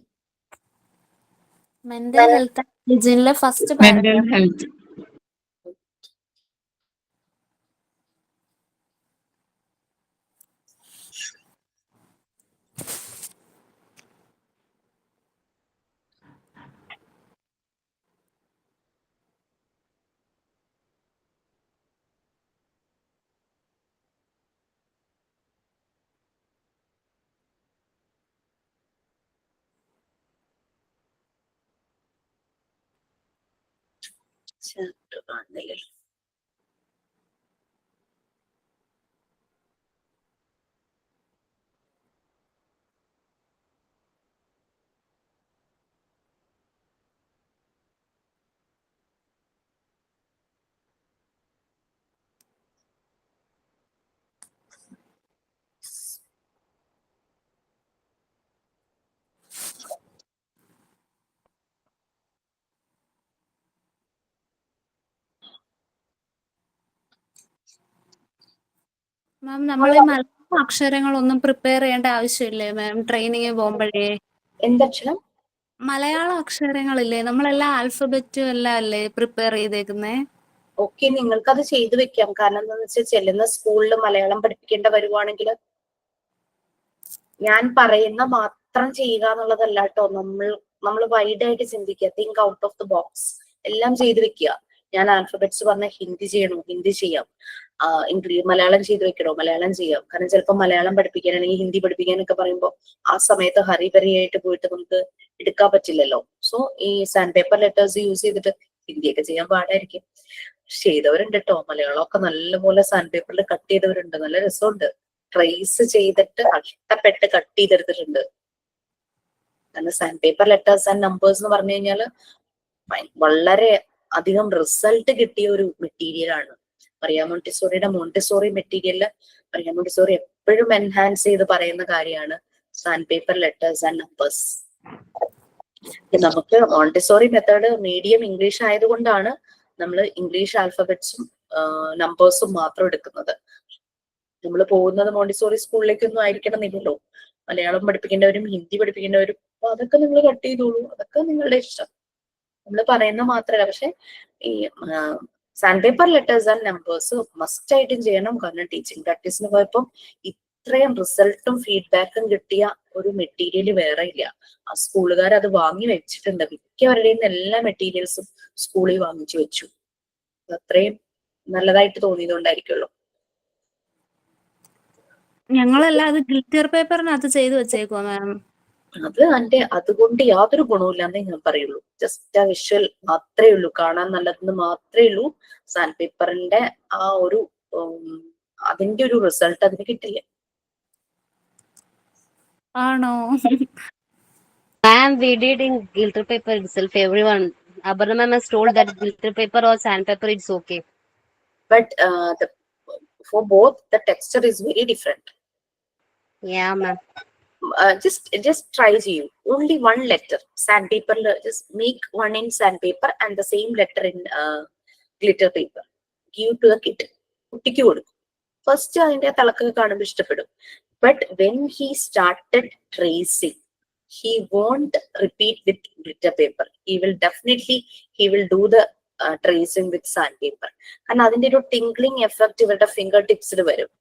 Speaker 3: Mental health ഹൈജീനിലെ first
Speaker 8: mental
Speaker 3: paragraph.
Speaker 8: Health.
Speaker 1: Chapter കാണുന്നില്ല.
Speaker 3: മാം, നമ്മൾ ഈ മലയാളം അക്ഷരങ്ങളൊന്നും പ്രിപ്പയർ ചെയ്യേണ്ട ആവശ്യമില്ലേ മാം ട്രെയിനിങ് പോകുമ്പോഴേ?
Speaker 1: എന്തക്ഷരം?
Speaker 3: മലയാളം അക്ഷരങ്ങളില്ലേ, നമ്മളെല്ലാം ആൽഫബറ്റും എല്ലാം അല്ലേ പ്രിപ്പയർ ചെയ്തേക്കുന്നേ?
Speaker 1: ഓക്കെ, നിങ്ങൾക്കത് ചെയ്തു വെക്കാം. കാരണം എന്താണെന്ന് വെച്ചാൽ ചെല്ലുന്ന സ്കൂളിൽ മലയാളം പഠിപ്പിക്കേണ്ട വരുവാണെങ്കിൽ ഞാൻ പറയുന്ന മാത്രം ചെയ്യുക എന്നുള്ളതല്ല കേട്ടോ. നമ്മൾ വൈഡ് ആയിട്ട് ചിന്തിക്കുക. Think out of the box. എല്ലാം ചെയ്തു വെക്കുക. ഞാൻ ആൽഫബറ്റ്സ് പറഞ്ഞ ഹിന്ദി ചെയ്യണോ, ഹിന്ദി ചെയ്യാം. മലയാളം ചെയ്തു വെക്കണോ, മലയാളം ചെയ്യാം. കാരണം ചിലപ്പോൾ മലയാളം പഠിപ്പിക്കാനാണെങ്കിൽ ഹിന്ദി പഠിപ്പിക്കാനൊക്കെ പറയുമ്പോൾ ആ സമയത്ത് ഹറിബറിയായിട്ട് പോയിട്ട് നമുക്ക് എടുക്കാൻ പറ്റില്ലല്ലോ. സോ ഈ സാൻഡ് പേപ്പർ ലെറ്റേഴ്സ് യൂസ് ചെയ്തിട്ട് ഹിന്ദിയൊക്കെ ചെയ്യാൻ പാടായിരിക്കും. ചെയ്തവരുണ്ട് കേട്ടോ. മലയാളമൊക്കെ നല്ലപോലെ സാൻഡ് പേപ്പറിൽ കട്ട് ചെയ്തവരുണ്ട്. നല്ല രസമുണ്ട്. ട്രേസ് ചെയ്തിട്ട് കഷ്ടപ്പെട്ട് കട്ട് ചെയ്തെടുത്തിട്ടുണ്ട്. കാരണം sand paper letters and numbers എന്ന് പറഞ്ഞു കഴിഞ്ഞാല് വളരെ അധികം റിസൾട്ട് കിട്ടിയ ഒരു മെറ്റീരിയൽ ആണ്. മറിയ മോണ്ടിസോറിയുടെ മോണ്ടിസോറി മെറ്റീരിയലില് മറിയ മോണ്ടിസോറി എപ്പോഴും എൻഹാൻസ് ചെയ്ത് പറയുന്ന കാര്യമാണ് sand paper letters and numbers. നമുക്ക് മോണ്ടിസോറി മെത്തേഡ് മീഡിയം ഇംഗ്ലീഷ് ആയതുകൊണ്ടാണ് നമ്മൾ ഇംഗ്ലീഷ് ആൽഫബറ്റ്സും നമ്പേഴ്സും മാത്രം എടുക്കുന്നത്. നമ്മൾ പോകുന്നത് മോണ്ടിസോറി സ്കൂളിലേക്കൊന്നും ആയിരിക്കണമെന്നില്ലല്ലോ. മലയാളം പഠിപ്പിക്കേണ്ടവരും ഹിന്ദി പഠിപ്പിക്കേണ്ടവരും. അപ്പൊ അതൊക്കെ നിങ്ങൾ കട്ട് ചെയ്തോളൂ. അതൊക്കെ നിങ്ങളുടെ ഇഷ്ടം. നമ്മൾ പറയുന്ന മാത്രമല്ല. പക്ഷെ ഈ sand paper letters and numbers must ആയിട്ടും ചെയ്യണം. കാരണം ടീച്ചിങ് പ്രാക്ടീസിന് പോയപ്പോൾ ഇത്രയും റിസൾട്ടും ഫീഡ്ബാക്കും കിട്ടിയ ഒരു മെറ്റീരിയൽ വേറെ ഇല്ല. ആ സ്കൂളുകാർ അത് വാങ്ങി വെച്ചിട്ടുണ്ട്. മിക്കവരുടെയും എല്ലാ മെറ്റീരിയൽസും സ്കൂളിൽ വാങ്ങിച്ചു വെച്ചു. അത്രയും നല്ലതായിട്ട് തോന്നിയതുകൊണ്ടായിരിക്കുമല്ലോ.
Speaker 3: ഞങ്ങളെല്ലാം അത് ഗ്ലിറ്റർ പേപ്പറിനകത്ത് ചെയ്തു വെച്ചേക്കുവാ മാം.
Speaker 1: അതുകൊണ്ട് യാതൊരു ഗുണവുമില്ലാന്നേ ഞാൻ പറയുള്ളൂ. ജസ്റ്റ് ആ വിഷ്വൽ മാത്രമേ ഉള്ളൂ. കാണാൻ നല്ലതെന്ന് മാത്രമേ ഉള്ളൂ. സാൻഡ് പേപ്പറിന്റെ ആ ഒരു അതിന്റെ ഒരു റിസൾട്ട് അതിന് കിട്ടില്ല.
Speaker 3: ആണോ?
Speaker 2: Ma'am, we did in glitter paper itself. Everyone, Abarna ma'am has told that glitter paper or sandpaper, it's okay.
Speaker 1: But for both, the texture is very different.
Speaker 2: Yeah, ma'am.
Speaker 1: Just try to use only one letter sandpaper. Just make one in sandpaper and the same letter in glitter paper. Give to the kid. കുട്ടിക്ക് കൊടുക്കും. First അതിന്റെ തിളക്കൊക്കെ കാണുമ്പോൾ ഇഷ്ടപ്പെടും. But when he started tracing, he won't repeat with glitter paper. He will do the tracing with sandpaper. കാരണം അതിന്റെ ഒരു tingling effect ഇവരുടെ finger ടിപ്സിൽ വരും.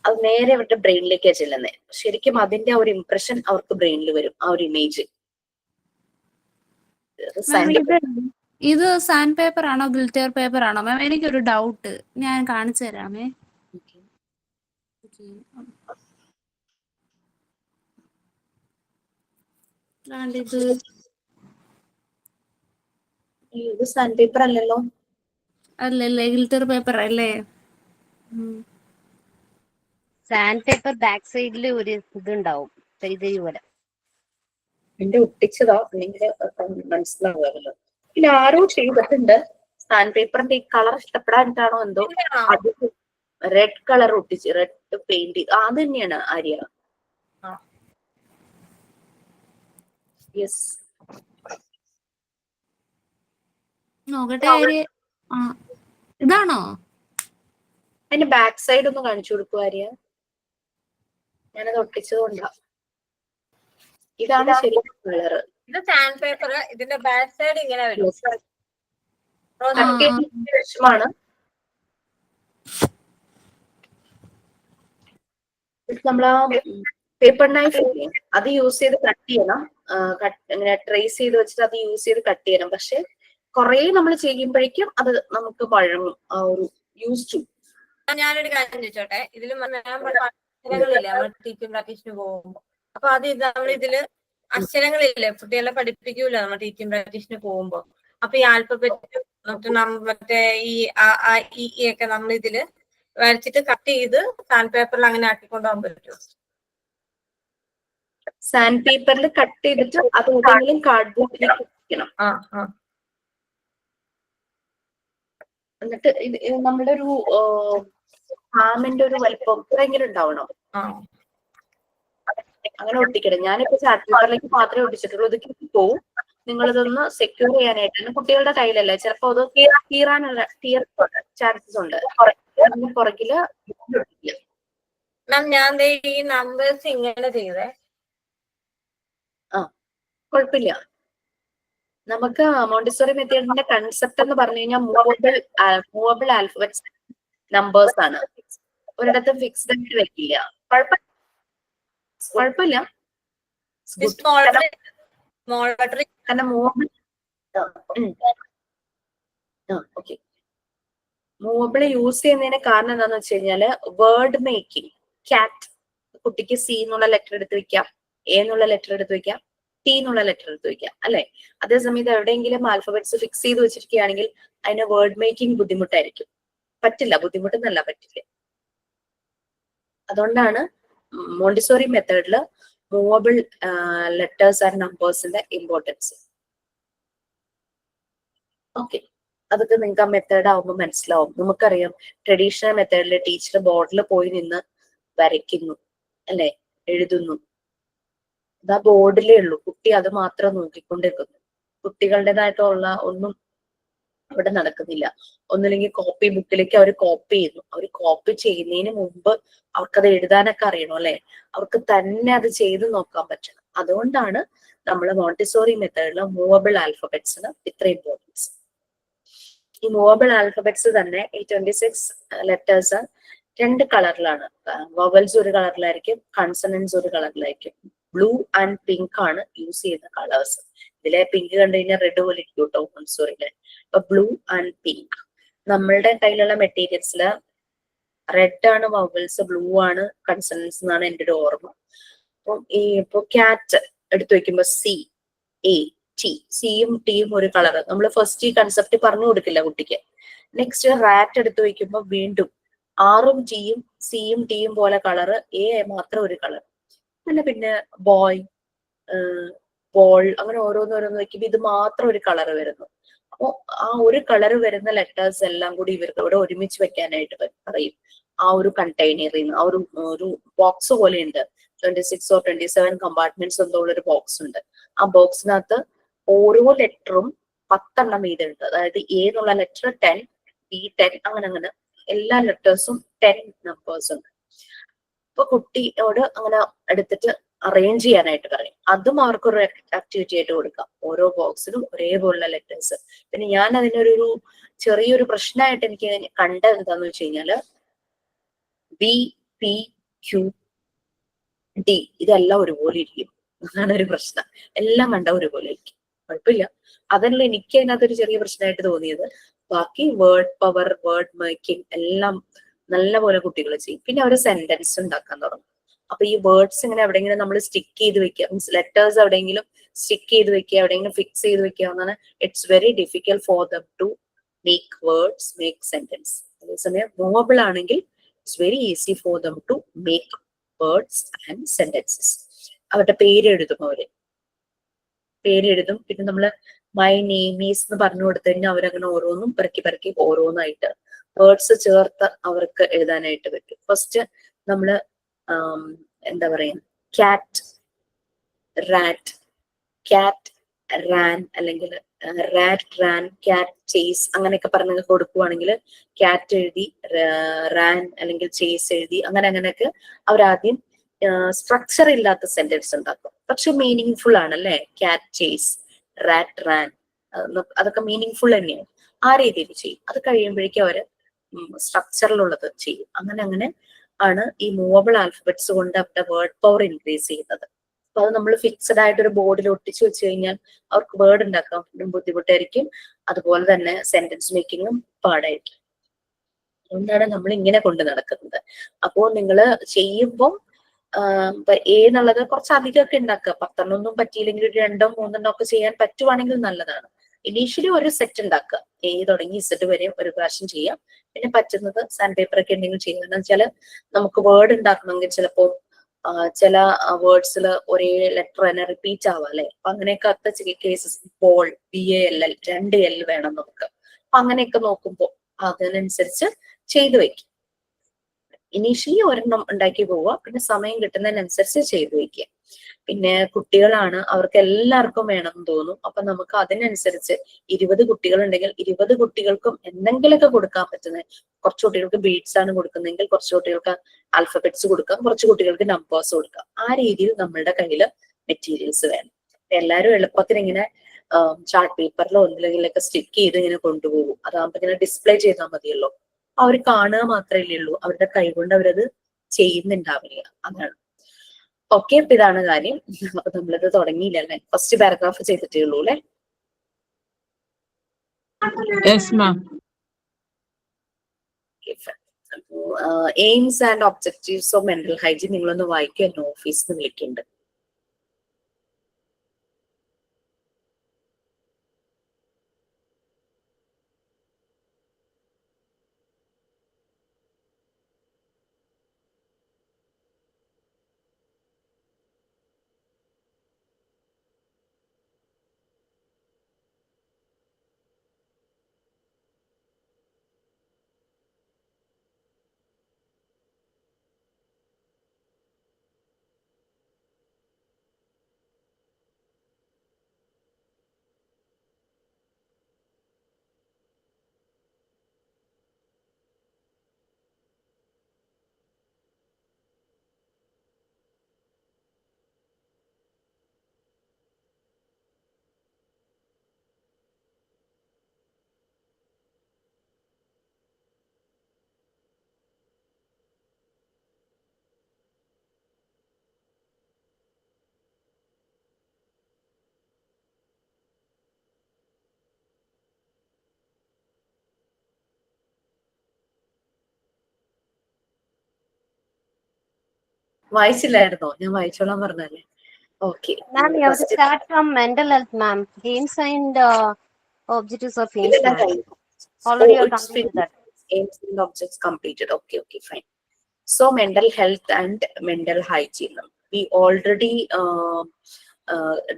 Speaker 1: അത് നേരെ അവരുടെ ബ്രെയിനിലേക്കാണ് ചെല്ലുന്നത്. ശരിക്കും അതിന്റെ ആ ഒരു ഇംപ്രഷൻ അവർക്ക് ബ്രെയിനിൽ വരും. ആ ഒരു ഇമേജ്.
Speaker 3: ഇത് സാൻഡ് പേപ്പർ ആണോ ഗ്ലിറ്റർ പേപ്പർ ആണോ മാം? എനിക്കൊരു ഡൗട്ട്, ഞാൻ കാണിച്ചു തരാമേ.
Speaker 1: ഇത് സാൻഡ് പേപ്പർ അല്ലല്ലോ.
Speaker 3: അല്ലല്ലേ, ഗ്ലിറ്റർ പേപ്പർ അല്ലേ?
Speaker 2: സാൻഡ് പേപ്പർ ബാക്ക് സൈഡിൽ ഒരു ഇതുണ്ടാവും. തരി പോലെ.
Speaker 1: എന്റെ ഒട്ടിച്ചതാ അല്ലെങ്കിൽ മനസ്സിലാവുമല്ലോ. പിന്നെ ആരോ ചെയ്തിട്ടുണ്ട് സാൻഡ് പേപ്പറിന്റെ ഈ കളർ ഇഷ്ടപ്പെടാനിട്ടാണോ എന്തോ അത് റെഡ് കളർ ഒട്ടിച്ച് റെഡ് പെയിന്റ് അത് തന്നെയാണ് ആര്യ. യെസ്
Speaker 3: നോക്കട്ടെ ആര്യ. ആ ഇതാണോ?
Speaker 1: അതിന്റെ ബാക്ക് സൈഡ് ഒന്ന് കാണിച്ചു കൊടുക്കും ആര്യ. ഞാനത് ഒട്ടിച്ചതുകൊണ്ടാ. ഇതാണ് ശരിക്കും കളറ്.
Speaker 7: ഇത് സാൻഡ് പേപ്പർ. ഇതിന്റെ ബാക്ക് സൈഡ് ഇങ്ങനെ വരും.
Speaker 1: വിഷമാണ്. നമ്മളാ പേപ്പർ നൈഫ് അത് യൂസ് ചെയ്ത് കട്ട് ചെയ്യണം. ഇങ്ങനെ ട്രേസ് ചെയ്ത് വെച്ചിട്ട് അത് യൂസ് ചെയ്ത് കട്ട് ചെയ്യണം. പക്ഷെ കുറെ നമ്മൾ ചെയ്യുമ്പോഴേക്കും അത് നമുക്ക് വഴങ്ങും. ആ ഒരു യൂസ് ടു.
Speaker 7: ഞാനൊരു കാര്യം ചോദിച്ചോട്ടെ. ഇതിൽ അക്ഷരങ്ങളില്ലേ നമ്മൾ ടീച്ചിങ് പ്രാക്ടീസിന് പോകുമ്പോ? അപ്പൊ അത് നമ്മൾ ഇതില് അക്ഷരങ്ങളില്ലേ കുട്ടികളെ പഠിപ്പിക്കൂല നമ്മൾ ടീച്ചിങ് പ്രാക്ടീസിന് പോകുമ്പോ. അപ്പൊ ഈ ആൽഫബറ്റ് മറ്റേ ഈ ഈ ഒക്കെ നമ്മൾ ഇതില് വരച്ചിട്ട് കട്ട് ചെയ്ത് സാൻഡ് പേപ്പറിൽ അങ്ങനെ ആക്കിക്കൊണ്ടുപോകാൻ പറ്റുമോ?
Speaker 1: സാൻഡ് പേപ്പറിൽ കട്ട് ചെയ്തിട്ട് അത് ഏതെങ്കിലും കാർഡ്ബോർഡിലേക്ക് വെക്കണം. എന്നിട്ട് നമ്മുടെ ഒരു ഹാമിന്റെ ഒരു വലിപ്പം ഭയങ്കര ഉണ്ടാവണോ? അങ്ങനെ ഒട്ടിക്കണം. ഞാനിപ്പോ ചാർട്ട് പേപ്പറിലേക്ക് മാത്രമേ ഒട്ടിച്ചിട്ടുള്ളൂ. ഇത് പോവും. നിങ്ങളിതൊന്ന് സെക്യൂർ ചെയ്യാനായിട്ടാണ്. കുട്ടികളുടെ കയ്യിലല്ലേ, ചിലപ്പോ അത് കീറാനുള്ള ചാൻസസ് ഉണ്ട്. പുറകില്
Speaker 7: ഞാൻ ഈ നമ്പേഴ്സ് ഇങ്ങനെ ചെയ്തേ.
Speaker 1: കുഴപ്പമില്ല. നമുക്ക് മോണ്ടിസോറി മെത്തേഡിന്റെ കൺസെപ്റ്റ് എന്ന് പറഞ്ഞു കഴിഞ്ഞാൽ മൂവബിൾ ആൽഫബറ്റ്സ് നമ്പേഴ്സ് ആണ്. ഒരിടത്തും ഫിക്സ്ഡ് ആയിട്ട് വെക്കില്ല. കുഴപ്പമില്ല. കാരണം ഓക്കെ മൂവബിൾ യൂസ് ചെയ്യുന്നതിന് കാരണം എന്താന്ന് വെച്ച് കഴിഞ്ഞാല് വേർഡ് മേക്കിംഗ്. ക്യാറ്റ് കുട്ടിക്ക് സി എന്നുള്ള ലെറ്റർ എടുത്ത് വെക്കാം, എ എന്നുള്ള ലെറ്റർ എടുത്ത് വെക്കാം, ടി എന്നുള്ള ലെറ്റർ എടുത്ത് വെക്കാം അല്ലെ. അതേസമയത്ത് എവിടെയെങ്കിലും ആൽഫബറ്റ്സ് ഫിക്സ് ചെയ്ത് വെച്ചിരിക്കുകയാണെങ്കിൽ അതിന് വേർഡ് മേക്കിംഗ് ബുദ്ധിമുട്ടായിരിക്കും. പറ്റില്ല, ബുദ്ധിമുട്ടെന്നല്ല, പറ്റില്ല. അതുകൊണ്ടാണ് മോണ്ടിസോറി മെത്തേഡില് മൂവബിൾ ലെറ്റേഴ്സ് ആൻഡ് നമ്പേഴ്സിന്റെ ഇമ്പോർട്ടൻസ്. ഓക്കെ, അതൊക്കെ നിങ്ങൾക്ക് ആ മെത്തേഡ് ആവുമ്പോൾ മനസ്സിലാവും. നമുക്കറിയാം ട്രഡീഷണൽ മെത്തേഡിൽ ടീച്ചർ ബോർഡിൽ പോയി നിന്ന് വരയ്ക്കുന്നു അല്ലെ, എഴുതുന്നു. അത് ആ ബോർഡിലേ ഉള്ളൂ. കുട്ടി അത് മാത്രം നോക്കിക്കൊണ്ടിരിക്കുന്നു. കുട്ടികളുടേതായിട്ടുള്ള ഒന്നും അവിടെ നടക്കുന്നില്ല. ഒന്നില്ലെങ്കിൽ കോപ്പി ബുക്കിലേക്ക് അവർ കോപ്പി ചെയ്യുന്നു. അവർ കോപ്പി ചെയ്യുന്നതിന് മുമ്പ് അവർക്കത് എഴുതാനൊക്കെ അറിയണം അല്ലെ. അവർക്ക് തന്നെ അത് ചെയ്ത് നോക്കാൻ പറ്റണം. അതുകൊണ്ടാണ് നമ്മൾ മോണ്ടിസോറി മെത്തേഡിൽ മൂവബിൾ ആൽഫബറ്റ്സിന് ഇത്ര ഇമ്പോർട്ടൻസ്. ഈ മൂവബിൾ ആൽഫബറ്റ്സ് തന്നെ ഈ 26 ലെറ്റേഴ്സ് 2 കളറിലാണ്. വവൽസ് ഒരു കളറിലായിരിക്കും, കൺസണൻസ് ഒരു കളറിലായിരിക്കും. ബ്ലൂ ആൻഡ് പിങ്ക് ആണ് യൂസ് ചെയ്യുന്ന കളേഴ്സ്. ഇതിലെ പിങ്ക് കണ്ടു കഴിഞ്ഞാൽ റെഡ് പോലെ ഇരിക്കും കേട്ടോ മോണ്ടിസോറിയിലെ. അപ്പൊ ബ്ലൂ ആൻഡ് പിങ്ക്. നമ്മളുടെ കയ്യിലുള്ള മെറ്റീരിയൽസില് റെഡ് ആണ് വവൽസ്, ബ്ലൂ ആണ് കൺസണൻസ് എന്നാണ് എൻ്റെ ഒരു ഓർമ്മ. അപ്പം ഇപ്പൊ ക്യാറ്റ് എടുത്തു വെക്കുമ്പോ സി, എ, ടി. സിയും ടിയും ഒരു കളർ. നമ്മൾ ഫസ്റ്റ് ഈ കൺസെപ്റ്റ് പറഞ്ഞു കൊടുക്കില്ല കുട്ടിക്ക്. നെക്സ്റ്റ് റാറ്റ് എടുത്തു വെക്കുമ്പോൾ വീണ്ടും ആറും ടിയും സിയും ടിയും പോലെ കളർ, എ മാത്രം ഒരു കളർ. പിന്നെ ബോയ്, ബോൾ, അങ്ങനെ ഓരോന്നോരോന്ന് വെക്കുമ്പോൾ ഇത് മാത്രം ഒരു കളർ വരുന്നു. അപ്പൊ ആ ഒരു കളർ വരുന്ന ലെറ്റേഴ്സ് എല്ലാം കൂടി ഇവർക്ക് ഇവിടെ ഒരുമിച്ച് വെക്കാനായിട്ട് പറയും. ആ ഒരു കണ്ടെയ്നറിൽ നിന്ന്, ആ ഒരു ബോക്സ് പോലെ ഉണ്ട്. 26 or 27 കമ്പാർട്ട്മെന്റ്സ് എന്തോ ഉള്ളൊരു ബോക്സ് ഉണ്ട്. ആ ബോക്സിനകത്ത് ഓരോ ലെറ്ററും 10 വീതമുണ്ട്. അതായത് എ എന്നുള്ള ലെറ്റർ 10, ബി 10, അങ്ങനെ എല്ലാ ലെറ്റേഴ്സും 10 നമ്പേഴ്സ് ഉണ്ട്. അപ്പൊ കുട്ടിയോട് അങ്ങനെ എടുത്തിട്ട് അറേഞ്ച് ചെയ്യാനായിട്ട് പറയും. അതും അവർക്കൊരു ആക്ടിവിറ്റി ആയിട്ട് കൊടുക്കാം. ഓരോ ബോക്സിലും ഒരേപോലുള്ള ലെറ്റേഴ്സ്. പിന്നെ ഞാൻ അതിനൊരു ചെറിയൊരു പ്രശ്നമായിട്ട് എനിക്ക് കണ്ടത് എന്താന്ന് വെച്ച് കഴിഞ്ഞാല് ബി, പി, ക്യു, ഡി ഇതെല്ലാം ഒരുപോലെ ഇരിക്കും. അതാണ് ഒരു പ്രശ്നം. എല്ലാം കണ്ട ഒരുപോലെ ഇരിക്കും. കുഴപ്പമില്ല, അതല്ല എനിക്ക് അതിനകത്തൊരു ചെറിയ പ്രശ്നമായിട്ട് തോന്നിയത്. ബാക്കി വേർഡ് പവർ, വേർഡ് മേക്കിംഗ് എല്ലാം നല്ലപോലെ കുട്ടികൾ ചെയ്യും. പിന്നെ അവർ സെന്റൻസ് ഉണ്ടാക്കാൻ തുടങ്ങും. അപ്പൊ ഈ വേർഡ്സ് ഇങ്ങനെ എവിടെയെങ്കിലും നമ്മൾ സ്റ്റിക്ക് ചെയ്ത് വെക്കുക, മീൻസ് ലെറ്റേഴ്സ് എവിടെയെങ്കിലും സ്റ്റിക്ക് ചെയ്ത് വെക്കുക, എവിടെയെങ്കിലും ഫിക്സ് ചെയ്ത് വെക്കുക എന്നാണ്. It's very difficult for them to make words, make sentence. അതേസമയം മൂവബിൾ ആണെങ്കിൽ it's very easy for them to make words and sentences. അവരുടെ പേരെഴുതും, പേരെഴുതും. പിന്നെ നമ്മള് മൈ നെയിം ഈസ് എന്ന് പറഞ്ഞു കൊടുത്തു കഴിഞ്ഞാൽ അവരങ്ങനെ ഓരോന്നും പെറുക്കി ഓരോന്നായിട്ട് വേർഡ്സ് ചേർത്ത് അവർക്ക് എഴുതാനായിട്ട് പറ്റും. ഫസ്റ്റ് നമ്മള് എന്താ പറയാ, ക്യാറ്റ്, റാറ്റ്, ക്യാറ്റ് റാൻ, അല്ലെങ്കിൽ റാറ്റ് റാൻ, ക്യാറ്റ് ചേസ് അങ്ങനെയൊക്കെ പറഞ്ഞ് കൊടുക്കുവാണെങ്കിൽ ക്യാറ്റ് എഴുതി, റാൻ അല്ലെങ്കിൽ ചേസ് എഴുതി, അങ്ങനെയൊക്കെ അവരാദ്യം സ്ട്രക്ചർ ഇല്ലാത്ത സെന്റൻസ് ഉണ്ടാക്കും. പക്ഷെ മീനിങ് ഫുൾ ആണ് അല്ലെ, ക്യാറ്റ് ചേസ്, റാറ്റ് റാൻ, അതൊക്കെ മീനിങ് ഫുൾ തന്നെയാണ്. ആ രീതിയിൽ ചെയ്യും. അത് കഴിയുമ്പോഴേക്കും അവര് സ്ട്രക്ചറിലുള്ളത് ചെയ്യും. അങ്ങനെ ആണ് ഈ മൂവബിൾ ആൽഫബറ്റ്സ് കൊണ്ട് അവരുടെ വേർഡ് പവർ ഇൻക്രീസ് ചെയ്യുന്നത്. അപ്പൊ അത് നമ്മൾ ഫിക്സഡ് ആയിട്ട് ഒരു ബോർഡിൽ ഒട്ടിച്ചു വെച്ച് കഴിഞ്ഞാൽ അവർക്ക് വേർഡ് ഉണ്ടാക്കാൻ ബുദ്ധിമുട്ടായിരിക്കും. അതുപോലെ തന്നെ സെന്റൻസ് മേക്കിങ്ങും പാടായിരിക്കും. അതുകൊണ്ടാണ് നമ്മൾ ഇങ്ങനെ കൊണ്ട് നടക്കുന്നത്. അപ്പോ നിങ്ങൾ ചെയ്യുമ്പോൾ എന്നുള്ളത് കുറച്ച് അധികമൊക്കെ ഉണ്ടാക്കുക. 10 ഒന്നും പറ്റിയില്ലെങ്കിൽ ഒരു 2 3 ഒക്കെ ചെയ്യാൻ പറ്റുവാണെങ്കിൽ നല്ലതാണ്. ഇനീഷ്യലി ഒരു സെറ്റ് ഉണ്ടാക്കുക, എ തുടങ്ങി ഇസഡ് വരെ ഒരു പ്രാവശ്യം ചെയ്യാം. പിന്നെ പറ്റുന്നത് സാൻഡ് പേപ്പർ ഒക്കെ എന്തെങ്കിലും ചെയ്യുക. എന്ന് വെച്ചാൽ നമുക്ക് വേർഡ് ഉണ്ടാക്കണമെങ്കിൽ ചിലപ്പോൾ ചില വേർഡ്സിൽ ഒരേ ലെറ്റർ തന്നെ റിപ്പീറ്റ് ആവാം അല്ലെ. അപ്പൊ അങ്ങനെയൊക്കെ കേസസ്, ബോൾ, BALL 2 L വേണം നമുക്ക്. അപ്പൊ അങ്ങനെയൊക്കെ നോക്കുമ്പോൾ അതിനനുസരിച്ച് ചെയ്തു വെക്കും. ഇനീഷ്യലി ഒരെണ്ണം ഉണ്ടാക്കി പോവുക, പിന്നെ സമയം കിട്ടുന്നതിനനുസരിച്ച് ചെയ്തു വെക്കുക. പിന്നെ കുട്ടികളാണ്, അവർക്ക് എല്ലാവർക്കും വേണമെന്ന് തോന്നും. അപ്പൊ നമുക്ക് അതിനനുസരിച്ച് 20 കുട്ടികൾ ഉണ്ടെങ്കിൽ 20 കുട്ടികൾക്കും എന്തെങ്കിലുമൊക്കെ കൊടുക്കാൻ പറ്റുന്നത്. കുറച്ച് കുട്ടികൾക്ക് ബീഡ്സ് ആണ് കൊടുക്കുന്നതെങ്കിൽ കുറച്ച് കുട്ടികൾക്ക് ആൽഫബറ്റ്സ് കൊടുക്കാം, കുറച്ച് കുട്ടികൾക്ക് നമ്പേഴ്സ് കൊടുക്കാം. ആ രീതിയിൽ നമ്മളുടെ കയ്യിൽ മെറ്റീരിയൽസ് വേണം. എല്ലാവരും എളുപ്പത്തിന് ഇങ്ങനെ ചാർട്ട് പേപ്പറിലോ ഒന്നിലെങ്കിലൊക്കെ സ്റ്റിക്ക് ചെയ്ത് ഇങ്ങനെ കൊണ്ടുപോകും. അതാകുമ്പോ ഇങ്ങനെ ഡിസ്പ്ലേ ചെയ്താൽ മതിയല്ലോ. അവർ കാണുക മാത്രമല്ലേ ഉള്ളൂ, അവരുടെ കൈകൊണ്ട് അവരത് ചെയ്യുന്നുണ്ടാവില്ല. അതാണ്. ഓക്കെ, അപ്പൊ ഇതാണ് കാര്യം. അപ്പൊ നമ്മളിത് തുടങ്ങിയില്ലല്ലേ, ഫസ്റ്റ് പാരഗ്രാഫ് ചെയ്തിട്ടേ ഉള്ളൂ അല്ലെ. AIIMS and objectives of mental hygiene നിങ്ങളൊന്ന് വായിക്കുക, എന്നെ ഓഫീസിൽ നിന്ന് വിളിക്കുന്നുണ്ട്. വായിച്ചില്ലായിരുന്നോ? ഞാൻ വായിച്ചോളാൻ പറഞ്ഞല്ലേ. Okay,
Speaker 2: Ma'am, you have to start from mental health, ma'am. Aims and objectives of aims,
Speaker 1: ഇതെല്ലാം
Speaker 2: ma'am.
Speaker 1: കഴിഞ്ഞു.
Speaker 2: Already you are
Speaker 1: It's
Speaker 2: completed that.
Speaker 1: aims and objects completed. Okay, fine. So mental health and mental hygiene. We already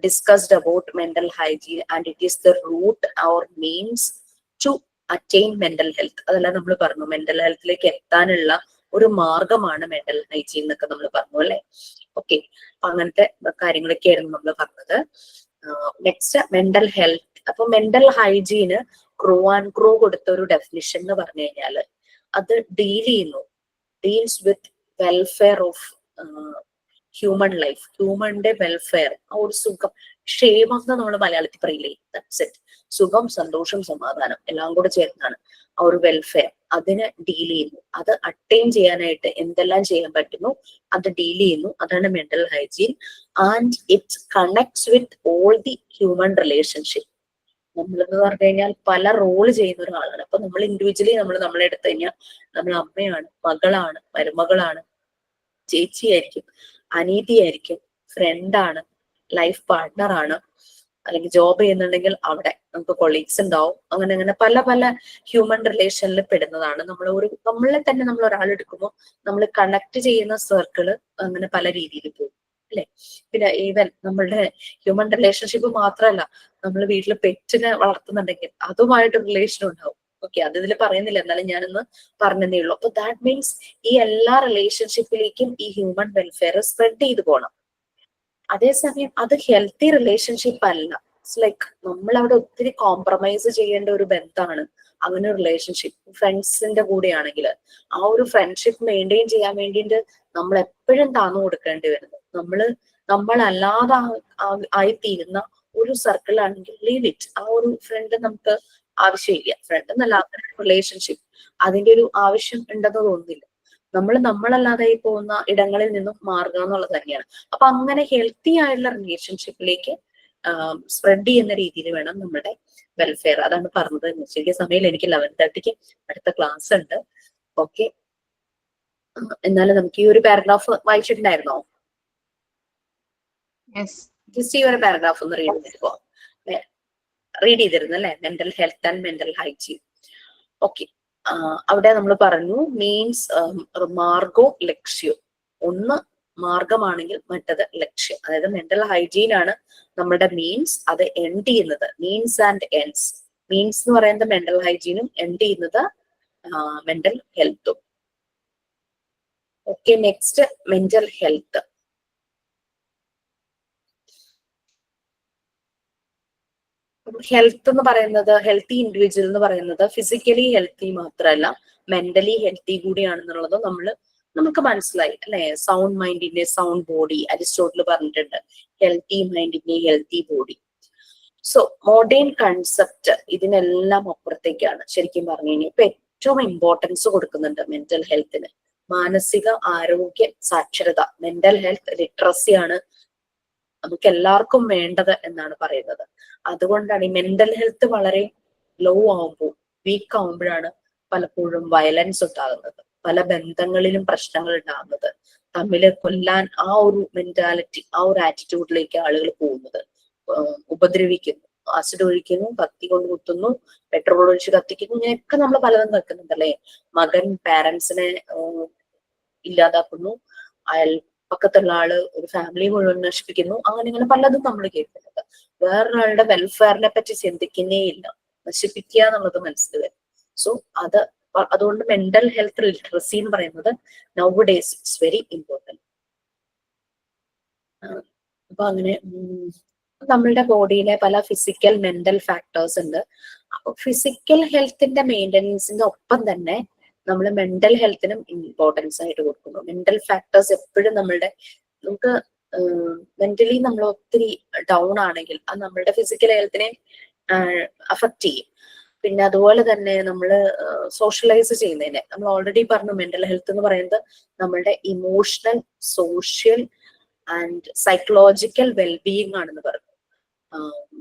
Speaker 1: discussed about mental hygiene, and it is the route or means to attain mental health. അതെല്ലാം നമ്മൾ പറഞ്ഞു. Mental ഹെൽത്തിലേക്ക് എത്താനുള്ള ഒരു മാർഗമാണ് mental hygiene എന്നൊക്കെ നമ്മൾ പറഞ്ഞു അല്ലെ. ഓക്കെ, അങ്ങനത്തെ കാര്യങ്ങളൊക്കെയായിരുന്നു നമ്മൾ പറഞ്ഞത്. Next mental health. അപ്പൊ മെന്റൽ ഹൈജീന് ക്രൂ കൊടുത്ത ഒരു ഡെഫിനിഷൻ എന്ന് പറഞ്ഞു കഴിഞ്ഞാല് അത് deals with welfare of human life. ഹ്യൂമന്റെ വെൽഫെയർ, ആ ഒരു സുഖം, ക്ഷേമം എന്ന് നമ്മൾ മലയാളത്തിൽ പറയില്ലേ, ദാറ്റ്സ് ഇറ്റ്. സുഖം, സന്തോഷം, സമാധാനം എല്ലാം കൂടെ ചേർന്നാണ് ആ ഒരു വെൽഫെയർ. അതിനെ ഡീൽ ചെയ്യുന്നു. അത് അറ്റൈൻ ചെയ്യാനായിട്ട് എന്തെല്ലാം ചെയ്യാൻ പറ്റുന്നു അത് ഡീൽ ചെയ്യുന്നു. അതാണ് mental hygiene. And it connects with all the human relationship. നമ്മളെന്ന് പറഞ്ഞു കഴിഞ്ഞാൽ പല റോള് ചെയ്യുന്ന ഒരാളാണ്. അപ്പൊ നമ്മൾ ഇൻഡിവിജ്വലി നമ്മളെ എടുത്തു കഴിഞ്ഞാൽ നമ്മൾ അമ്മയാണ്, മകളാണ്, മരുമകളാണ്, ചേച്ചിയായിരിക്കും, അനീതിയായിരിക്കും, ഫ്രണ്ടാണ്, ലൈഫ് പാർട്ട്ണറാണ്, അല്ലെങ്കിൽ ജോബ് ചെയ്യുന്നുണ്ടെങ്കിൽ അവിടെ നമുക്ക് കൊളീഗ്സ് ഉണ്ടാവും. അങ്ങനെ പല ഹ്യൂമൻ റിലേഷനിൽ പെടുന്നതാണ്. നമ്മളെ തന്നെ നമ്മൾ ഒരാളെടുക്കുമ്പോൾ നമ്മൾ കണക്ട് ചെയ്യുന്ന സർക്കിള് അങ്ങനെ പല രീതിയിൽ പോകും. അല്ലെ? പിന്നെ ഈവൻ നമ്മളുടെ ഹ്യൂമൻ റിലേഷൻഷിപ്പ് മാത്രമല്ല, നമ്മൾ വീട്ടിൽ പെറ്റിനെ വളർത്തുന്നുണ്ടെങ്കിൽ അതുമായിട്ട് റിലേഷൻ ഉണ്ടാവും. ഓക്കെ, അത് ഇതിൽ പറയുന്നില്ല, എന്നാലും ഞാനൊന്ന് പറഞ്ഞതേ ഉള്ളൂ. അപ്പൊ ദാറ്റ് മീൻസ് ഈ എല്ലാ റിലേഷൻഷിപ്പിലേക്കും ഈ ഹ്യൂമൻ വെൽഫെയർ സ്പ്രെഡ് ചെയ്തു പോകണം. അതേസമയം അത് ഹെൽത്തി റിലേഷൻഷിപ്പ് അല്ല. ഇറ്റ്സ് ലൈക്ക് നമ്മൾ അവിടെ ഒത്തിരി കോംപ്രമൈസ് ചെയ്യേണ്ട ഒരു ബന്ധമാണ് അങ്ങനെ ഒരു റിലേഷൻഷിപ്പ്. ഫ്രണ്ട്സിന്റെ കൂടെയാണെങ്കിൽ ആ ഒരു ഫ്രണ്ട്ഷിപ്പ് മെയിൻറ്റെയിൻ ചെയ്യാൻ വേണ്ടിയിട്ട് നമ്മൾ എപ്പോഴും താന്നു കൊടുക്കേണ്ടി വരുന്നത്. നമ്മളല്ലാതെ ആയിത്തീരുന്ന ഒരു സർക്കിൾ ആണെങ്കിൽ ലീവ് ഇറ്റ്. ആ ഒരു ഫ്രണ്ട് നമുക്ക് ആവശ്യമില്ല. ഫ്രണ്ട് എന്നല്ല, റിലേഷൻഷിപ്പ് അതിന്റെ ഒരു ആവശ്യം ഉണ്ടെന്ന് തോന്നുന്നില്ല. നമ്മളല്ലാതെ പോകുന്ന ഇടങ്ങളിൽ നിന്നും മാറുക എന്നുള്ളത് തന്നെയാണ്. അപ്പൊ അങ്ങനെ ഹെൽത്തി ആയിട്ടുള്ള റിലേഷൻഷിപ്പിലേക്ക് സ്പ്രെഡ് ചെയ്യുന്ന രീതിയിൽ വേണം നമ്മുടെ വെൽഫെയർ. അതാണ് പറഞ്ഞത്. ശരിക്കും സമയം എനിക്ക് 11:30 അടുത്ത ക്ലാസ് ഉണ്ട്. ഓക്കെ, എന്നാലും നമുക്ക് ഈ ഒരു പാരഗ്രാഫ് വായിച്ചിട്ടുണ്ടായിരുന്നോ? ജസ്റ്റ് ഈ ഒരു പാരഗ്രാഫ് ഒന്ന് റീഡ് ചെയ്തിരുന്നു അല്ലെ? Mental health and mental hygiene. Okay, അവിടെ നമ്മൾ പറഞ്ഞു മീൻസ് മാർഗവും ലക്ഷ്യവും. ഒന്ന് മാർഗമാണെങ്കിൽ മറ്റത് ലക്ഷ്യം. അതായത് മെന്റൽ ഹൈജീൻ ആണ് നമ്മുടെ മീൻസ്, അത് എൻഡ് ചെയ്യുന്നത് മീൻസ് ആൻഡ് എൻഡ്സ്. മീൻസ് എന്ന് പറയുന്നത് മെന്റൽ ഹൈജീനും എൻഡ് ചെയ്യുന്നത് മെന്റൽ ഹെൽത്തും. Okay, next mental health. Health എന്ന് പറയുന്നത്, ഹെൽത്തി ഇൻഡിവിജ്വൽ എന്ന് പറയുന്നത് ഫിസിക്കലി ഹെൽത്തി മാത്രമല്ല മെന്റലി ഹെൽത്തി കൂടിയാണെന്നുള്ളത് നമുക്ക് മനസ്സിലായി അല്ലെ? സൗണ്ട് മൈൻഡിന്റെ സൗണ്ട് ബോഡി, അരിസ്റ്റോട്ടിൽ പറഞ്ഞിട്ടുണ്ട്. ഹെൽത്തി മൈൻഡിന്റെ healthy body. So modern concept ഇതിനെല്ലാം അപ്പുറത്തേക്കാണ് ശരിക്കും പറഞ്ഞു കഴിഞ്ഞാൽ. ഇപ്പൊ ഏറ്റവും ഇമ്പോർട്ടൻസ് കൊടുക്കുന്നുണ്ട് മെന്റൽ ഹെൽത്തിന്. മാനസിക ആരോഗ്യ സാക്ഷരത, മെന്റൽ ഹെൽത്ത് ലിറ്ററസിയാണ് നമുക്ക് എല്ലാവർക്കും വേണ്ടത് എന്നാണ് പറയുന്നത്. അതുകൊണ്ടാണ് ഈ മെന്റൽ ഹെൽത്ത് വളരെ ലോ ആവുമ്പോൾ, വീക്ക് ആവുമ്പോഴാണ് പലപ്പോഴും വയലൻസ് ഉണ്ടാകുന്നത്, പല ബന്ധങ്ങളിലും പ്രശ്നങ്ങൾ ഉണ്ടാകുന്നത്, തമ്മില് കൊല്ലാൻ ആ ഒരു മെന്റാലിറ്റി, ആ ഒരു ആറ്റിറ്റ്യൂഡിലേക്ക് ആളുകൾ പോകുന്നത്, ഉപദ്രവിക്കുന്നു, ആസിഡ് ഒഴിക്കുന്നു, കത്തി കൊണ്ട് കുത്തുന്നു, പെട്രോൾ ഒഴിച്ച് കത്തിക്കുന്നു, ഇങ്ങനെയൊക്കെ നമ്മൾ പലതും കേൾക്കുന്നുണ്ടല്ലേ? മകൻ പാരന്റ്സിനെ ഇല്ലാതാക്കുന്നു, അയൽപക്കത്തുള്ള ആള് ഒരു ഫാമിലി മുഴുവൻ നശിപ്പിക്കുന്നു, അങ്ങനെ പലതും നമ്മൾ കേൾക്കുന്നുണ്ട്. വേറൊരാളുടെ വെൽഫെയറിനെ പറ്റി ചിന്തിക്കുന്നേ ഇല്ല, നശിപ്പിക്കുക എന്നുള്ളത് മനസ്സിൽ വരും. സോ അതുകൊണ്ട് മെന്റൽ ഹെൽത്ത് ലിറ്ററസി എന്ന് പറയുന്നത് now days it's very important. അപ്പൊ അങ്ങനെ നമ്മളുടെ ബോഡിയിലെ പല ഫിസിക്കൽ മെന്റൽ ഫാക്ടേഴ്സ് ഉണ്ട്. അപ്പൊ ഫിസിക്കൽ ഹെൽത്തിന്റെ മെയിൻ്റനൻസിന്റെ ഒപ്പം തന്നെ നമ്മൾ മെന്റൽ ഹെൽത്തിനും ഇമ്പോർട്ടൻസ് ആയിട്ട് കൊടുക്കുന്നു. മെന്റൽ ഫാക്ടേഴ്സ് എപ്പോഴും നമുക്ക് മെന്റലി നമ്മൾ ഒത്തിരി ഡൗൺ ആണെങ്കിൽ അത് നമ്മളുടെ ഫിസിക്കൽ ഹെൽത്തിനെ അഫക്റ്റ് ചെയ്യും. പിന്നെ അതുപോലെ തന്നെ നമ്മൾ സോഷ്യലൈസ് ചെയ്യുന്നതിനെ നമ്മൾ ഓൾറെഡി പറഞ്ഞു. മെന്റൽ ഹെൽത്ത് എന്ന് പറയുന്നത് നമ്മളുടെ emotional, social and psychological wellbeing ആണെന്ന് പറഞ്ഞു.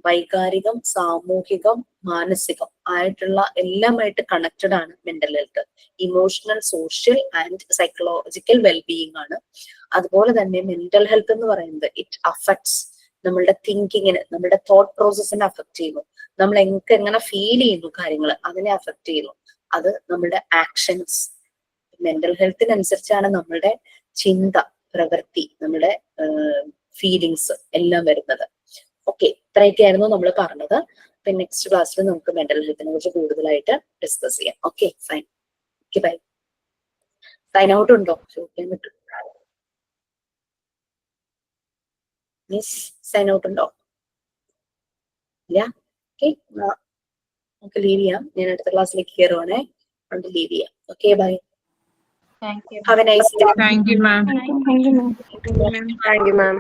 Speaker 1: വൈകാരികം, സാമൂഹികം, മാനസികം ആയിട്ടുള്ള എല്ലാമായിട്ട് കണക്റ്റഡ് ആണ് mental health. Emotional, social and psychological wellbeing ആണ്. അതുപോലെ തന്നെ മെന്റൽ ഹെൽത്ത് എന്ന് പറയുന്നത് ഇറ്റ് അഫക്ട്സ് നമ്മളുടെ തിങ്കിങ്ങിന്, നമ്മുടെ തോട്ട് പ്രോസസ്സിനെ അഫക്ട് ചെയ്യുന്നു. നമ്മൾ എങ്ങനെ ഫീൽ ചെയ്യുന്നു കാര്യങ്ങൾ, അതിനെ അഫക്ട് ചെയ്യുന്നു. അത് നമ്മളുടെ ആക്ഷൻസ്, മെന്റൽ ഹെൽത്തിനനുസരിച്ചാണ് നമ്മളുടെ ചിന്ത, പ്രവൃത്തി, നമ്മുടെ ഫീലിങ്സ് എല്ലാം വരുന്നത്. ഓക്കെ, ഇത്രയൊക്കെയായിരുന്നു നമ്മൾ പറഞ്ഞത്. പിന്നെ നെക്സ്റ്റ് ക്ലാസ്സിൽ നമുക്ക് മെന്റൽ ഹെൽത്തിനെ കുറിച്ച് കൂടുതലായിട്ട് ഡിസ്കസ് ചെയ്യാം. Okay, fine. Okay, bye. Sign out ഉണ്ടോ? ചോദിക്കാൻ പറ്റും. മിസ് സൈൻ ഔട്ട് ഉണ്ടോ? ഇല്ല. ഓക്കെ, നമുക്ക് ലീവ് ചെയ്യാം. ഞാൻ അടുത്ത ക്ലാസ്സിലേക്ക് കയറുവാണേ. അതുകൊണ്ട് ലീവ് ചെയ്യാം. Okay, bye.
Speaker 8: Thank you.
Speaker 1: Have a nice day.
Speaker 8: Thank you, ma'am.
Speaker 10: Thank you, ma'am.